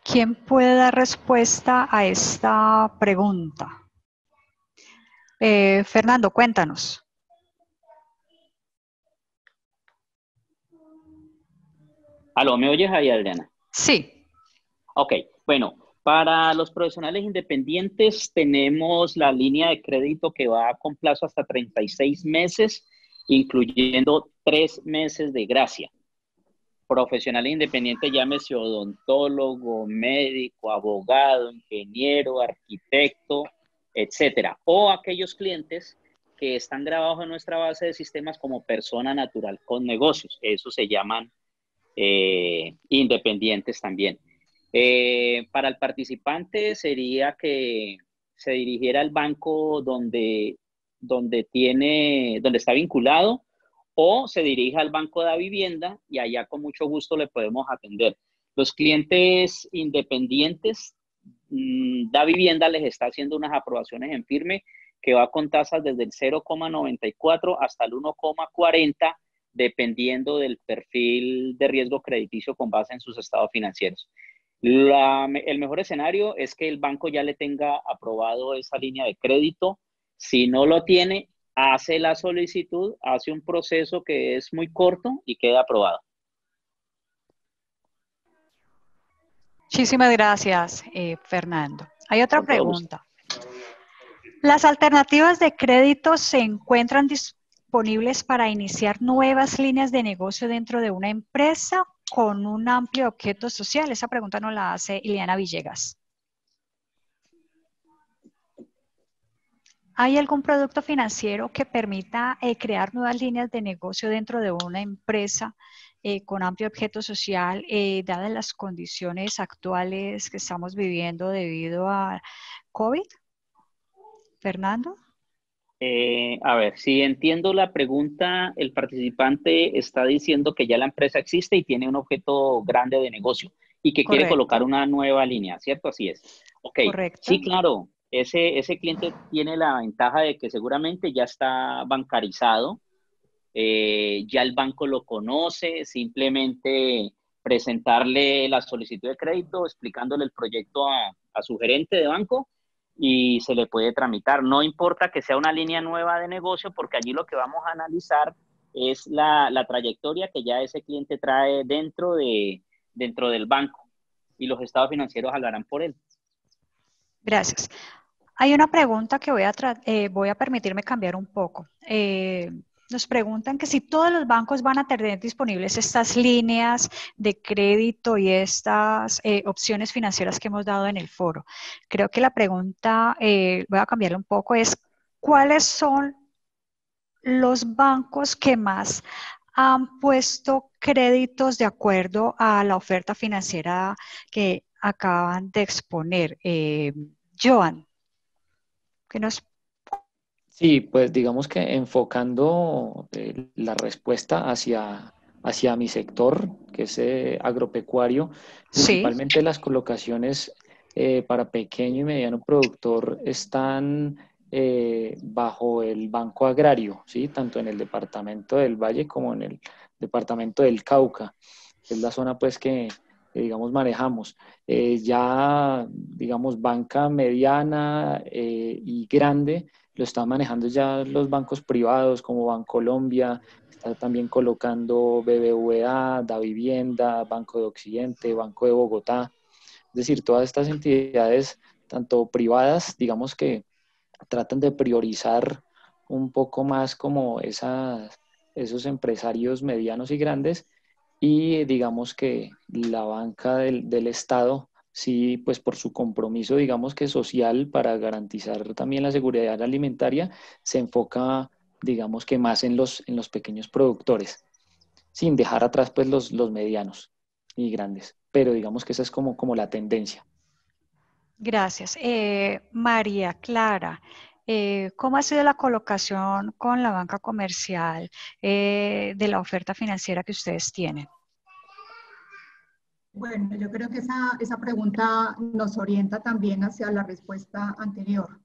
¿Quién puede dar respuesta a esta pregunta? Fernando, cuéntanos. ¿Aló, me oyes ahí, Adriana? Sí. Ok, bueno, para los profesionales independientes tenemos la línea de crédito que va con plazo hasta 36 meses, incluyendo 3 meses de gracia. Profesional independiente, llámese odontólogo, médico, abogado, ingeniero, arquitecto, etcétera. O aquellos clientes que están grabados en nuestra base de sistemas como persona natural con negocios. Esos se llaman independientes también. Para el participante sería que se dirigiera al banco donde está vinculado, o se dirige al Banco de la Vivienda y allá con mucho gusto le podemos atender. Los clientes independientes, Da Vivienda les está haciendo unas aprobaciones en firme que va con tasas desde el 0,94 hasta el 1,40, dependiendo del perfil de riesgo crediticio con base en sus estados financieros. El mejor escenario es que el banco ya le tenga aprobado esa línea de crédito. Si no lo tiene, hace la solicitud, hace un proceso que es muy corto y queda aprobado. Muchísimas gracias, Fernando. Hay otra pregunta. ¿Las alternativas de crédito se encuentran disponibles para iniciar nuevas líneas de negocio dentro de una empresa con un amplio objeto social? Esa pregunta nos la hace Ileana Villegas. ¿Hay algún producto financiero que permita crear nuevas líneas de negocio dentro de una empresa con amplio objeto social, dadas las condiciones actuales que estamos viviendo debido a COVID? Fernando. A ver, si entiendo la pregunta, el participante está diciendo que ya la empresa existe y tiene un objeto grande de negocio y que quiere colocar Correcto. una nueva línea, ¿cierto? Así es. Ok, Correcto. sí, claro, ese cliente tiene la ventaja de que seguramente ya está bancarizado, ya el banco lo conoce, simplemente presentarle la solicitud de crédito, explicándole el proyecto a su gerente de banco y se le puede tramitar. No importa que sea una línea nueva de negocio, porque allí lo que vamos a analizar es la trayectoria que ya ese cliente trae dentro del banco y los estados financieros hablarán por él. Gracias. Hay una pregunta que voy a permitirme cambiar un poco. Nos preguntan que si todos los bancos van a tener disponibles estas líneas de crédito y estas opciones financieras que hemos dado en el foro. Creo que la pregunta, voy a cambiarla un poco, es ¿cuáles son los bancos que más han puesto créditos de acuerdo a la oferta financiera que acaban de exponer? Joan, que nos... Sí, pues digamos que enfocando la respuesta hacia mi sector, que es agropecuario, Sí, principalmente las colocaciones para pequeño y mediano productor están bajo el Banco Agrario, ¿sí? Tanto en el departamento del Valle como en el departamento del Cauca, que es la zona pues que, digamos manejamos. Ya digamos banca mediana y grande lo están manejando ya los bancos privados como Bancolombia, está también colocando BBVA, Davivienda, Banco de Occidente, Banco de Bogotá. Es decir, todas estas entidades, tanto privadas, digamos que tratan de priorizar un poco más como esos empresarios medianos y grandes y digamos que la banca del Estado, sí, pues por su compromiso, digamos que social para garantizar también la seguridad alimentaria, se enfoca, digamos que más en los pequeños productores, sin dejar atrás pues los medianos y grandes. Pero digamos que esa es como la tendencia. gracias. María Clara, ¿cómo ha sido la colocación con la banca comercial de la oferta financiera que ustedes tienen? Bueno, yo creo que esa pregunta nos orienta también hacia la respuesta anterior.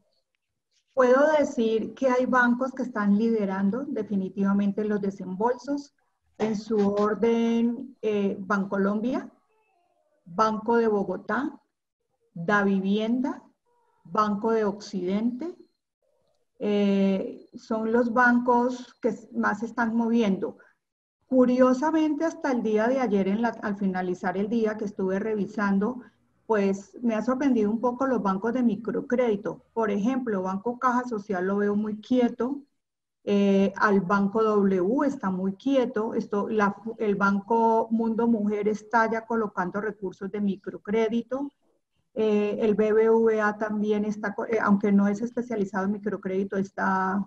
Puedo decir que hay bancos que están liderando definitivamente los desembolsos en su orden, Bancolombia, Banco de Bogotá, Davivienda, Banco de Occidente, son los bancos que más se están moviendo. Curiosamente, hasta el día de ayer, al finalizar el día que estuve revisando, pues me ha sorprendido un poco los bancos de microcrédito. Por ejemplo, Banco Caja Social lo veo muy quieto, al Banco W está muy quieto, el Banco Mundo Mujer está ya colocando recursos de microcrédito, el BBVA también está, aunque no es especializado en microcrédito, está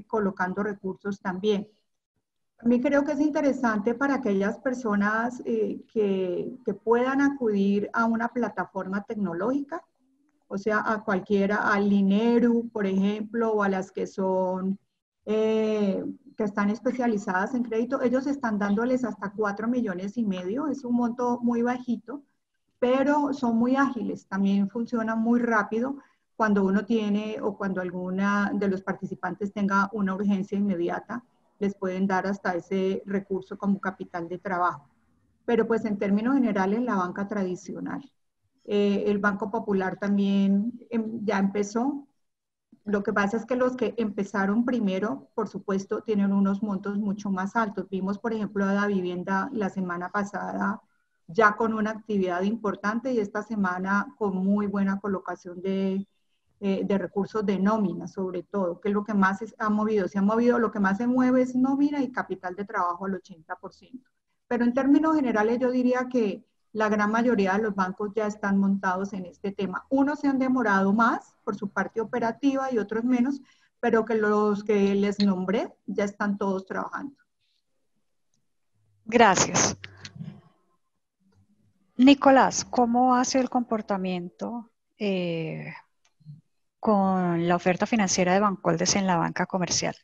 colocando recursos también. A mí creo que es interesante para aquellas personas que puedan acudir a una plataforma tecnológica, o sea, a cualquiera, al Lineru, por ejemplo, o a las que son, que están especializadas en crédito. Ellos están dándoles hasta 4,5 millones, es un monto muy bajito, pero son muy ágiles, también funcionan muy rápido cuando uno tiene o cuando alguna de los participantes tenga una urgencia inmediata, les pueden dar hasta ese recurso como capital de trabajo. Pero pues en términos generales la banca tradicional. El Banco Popular también ya empezó. Lo que pasa es que los que empezaron primero, por supuesto, tienen unos montos mucho más altos. Vimos, por ejemplo, a Davivienda la semana pasada ya con una actividad importante y esta semana con muy buena colocación de recursos de nómina, sobre todo, que es lo que más ha movido. Lo que más se mueve es nómina y capital de trabajo al 80%. pero en términos generales yo diría que la gran mayoría de los bancos ya están montados en este tema. Unos se han demorado más por su parte operativa y otros menos, pero que los que les nombré ya están todos trabajando. Gracias. Nicolás, ¿cómo ha sido el comportamiento con la oferta financiera de Bancoldes en la banca comercial?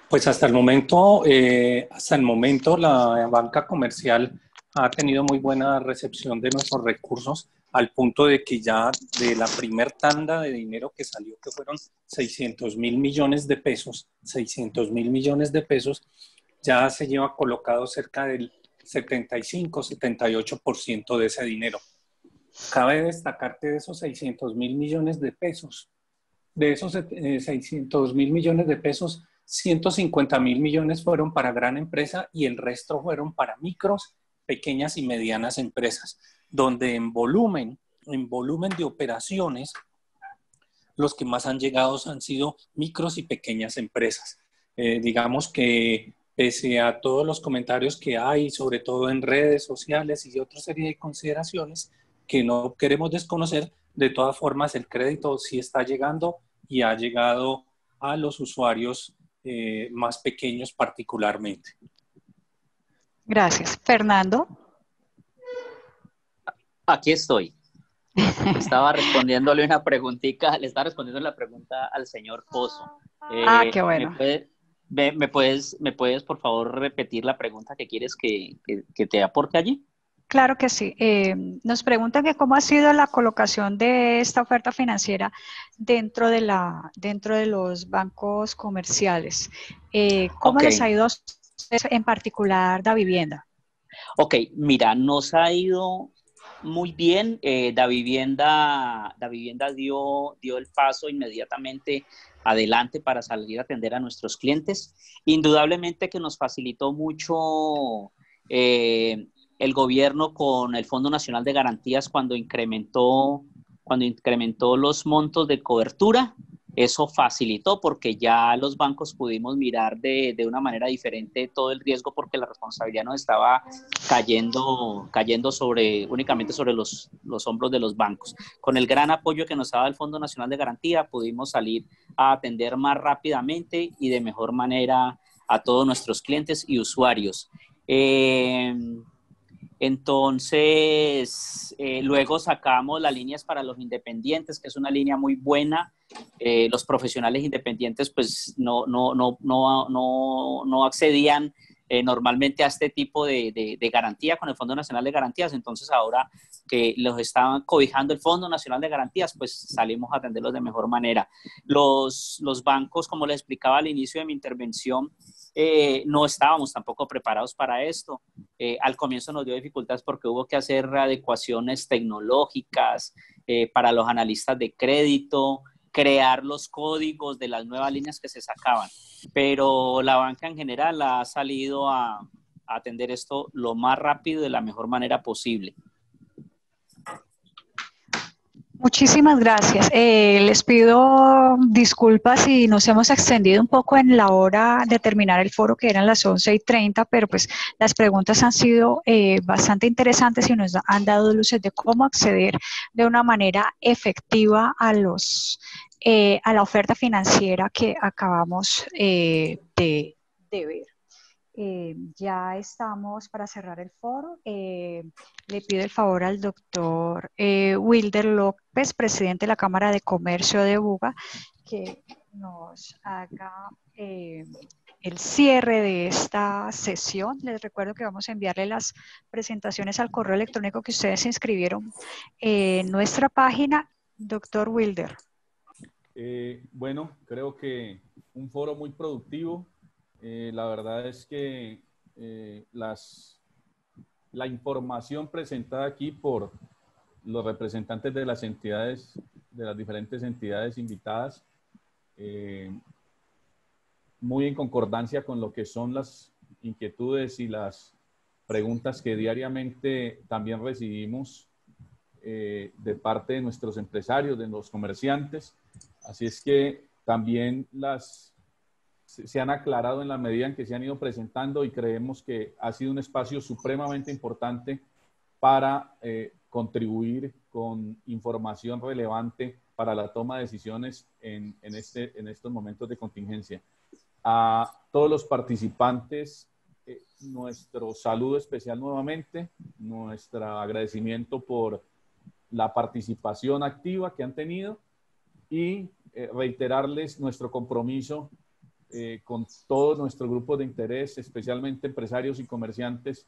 Pues hasta el momento la banca comercial ha tenido muy buena recepción de nuestros recursos, al punto de que ya de la primer tanda de dinero que salió, que fueron 600.000 millones de pesos, 600.000 millones de pesos, ya se lleva colocado cerca del 75-78% de ese dinero. Cabe destacar que de esos 600.000 millones de pesos, de esos 600.000 millones de pesos, 150.000 millones fueron para gran empresa y el resto fueron para micros, pequeñas y medianas empresas, donde en volumen de operaciones, los que más han llegado han sido micros y pequeñas empresas. Digamos que pese a todos los comentarios que hay, sobre todo en redes sociales y otra serie de consideraciones que no queremos desconocer, de todas formas el crédito sí está llegando y ha llegado a los usuarios más pequeños particularmente. Gracias. Fernando. Aquí estoy. Estaba respondiéndole una preguntita, le estaba respondiendo la pregunta al señor Pozo. Qué bueno. ¿Me puedes, por favor, repetir la pregunta que quieres que te aporte allí? Claro que sí. Nos preguntan que cómo ha sido la colocación de esta oferta financiera dentro de los bancos comerciales. ¿Cómo les ha ido a ustedes, en particular Davivienda? Ok, mira, nos ha ido muy bien. Davivienda dio el paso inmediatamente adelante para salir a atender a nuestros clientes. Indudablemente que nos facilitó mucho el gobierno con el Fondo Nacional de Garantías cuando incrementó los montos de cobertura. Eso facilitó porque ya los bancos pudimos mirar de una manera diferente todo el riesgo, porque la responsabilidad nos estaba cayendo únicamente sobre los hombros de los bancos. Con el gran apoyo que nos daba el Fondo Nacional de Garantía, pudimos salir a atender más rápidamente y de mejor manera a todos nuestros clientes y usuarios. Entonces, luego sacamos las líneas para los independientes, que es una línea muy buena. Los profesionales independientes pues no accedían normalmente a este tipo de garantía con el Fondo Nacional de Garantías. Entonces, ahora que los estaban cobijando el Fondo Nacional de Garantías, pues salimos a atenderlos de mejor manera. Los bancos, como les explicaba al inicio de mi intervención, no estábamos tampoco preparados para esto. Al comienzo nos dio dificultades porque hubo que hacer adecuaciones tecnológicas para los analistas de crédito, crear los códigos de las nuevas líneas que se sacaban. Pero la banca en general ha salido a atender esto lo más rápido y de la mejor manera posible. Muchísimas gracias. Les pido disculpas si nos hemos extendido un poco en la hora de terminar el foro, que eran las 11:30, pero pues las preguntas han sido bastante interesantes y nos han dado luces de cómo acceder de una manera efectiva a la oferta financiera que acabamos de ver. Ya estamos para cerrar el foro. Le pido el favor al doctor Wilder López, presidente de la Cámara de Comercio de Buga, que nos haga el cierre de esta sesión. Les recuerdo que vamos a enviarle las presentaciones al correo electrónico que ustedes se inscribieron en nuestra página. Doctor Wilder. Bueno, creo que un foro muy productivo. La verdad es que la información presentada aquí por los representantes de las entidades, de las diferentes entidades invitadas, muy en concordancia con lo que son las inquietudes y las preguntas que diariamente también recibimos de parte de nuestros empresarios, de los comerciantes. Así es que también se han aclarado en la medida en que se han ido presentando y creemos que ha sido un espacio supremamente importante para contribuir con información relevante para la toma de decisiones en estos momentos de contingencia. A todos los participantes, nuestro saludo especial nuevamente, nuestro agradecimiento por la participación activa que han tenido y reiterarles nuestro compromiso con todos nuestros grupos de interés, especialmente empresarios y comerciantes,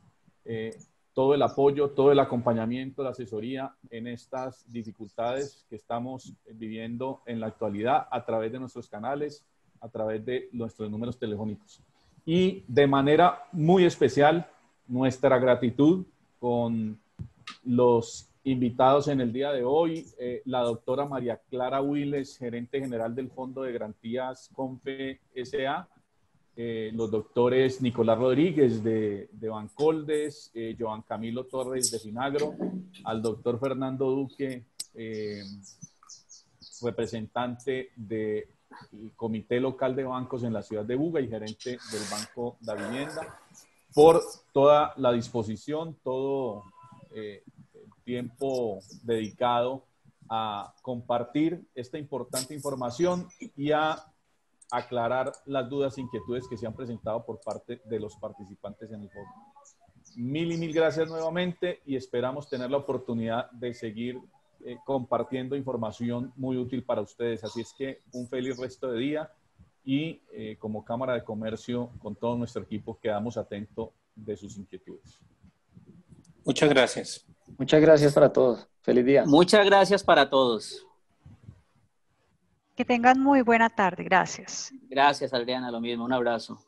todo el apoyo, todo el acompañamiento, la asesoría en estas dificultades que estamos viviendo en la actualidad a través de nuestros canales, a través de nuestros números telefónicos. Y de manera muy especial, nuestra gratitud con los invitados en el día de hoy, la doctora María Clara Wiles, gerente general del Fondo de Garantías CONFE S.A., los doctores Nicolás Rodríguez de Bancoldes, Joan Camilo Torres de Finagro, al doctor Fernando Duque, representante del Comité Local de Bancos en la ciudad de Buga y gerente del Banco de Vivienda, por toda la disposición, todo el tiempo dedicado a compartir esta importante información y a aclarar las dudas e inquietudes que se han presentado por parte de los participantes en el foro. Mil y mil gracias nuevamente y esperamos tener la oportunidad de seguir compartiendo información muy útil para ustedes. Así es que un feliz resto de día y como Cámara de Comercio, con todo nuestro equipo, quedamos atentos de sus inquietudes. Muchas gracias. Muchas gracias para todos. Feliz día. Muchas gracias para todos. Que tengan muy buena tarde. Gracias. Gracias, Adriana, lo mismo. Un abrazo.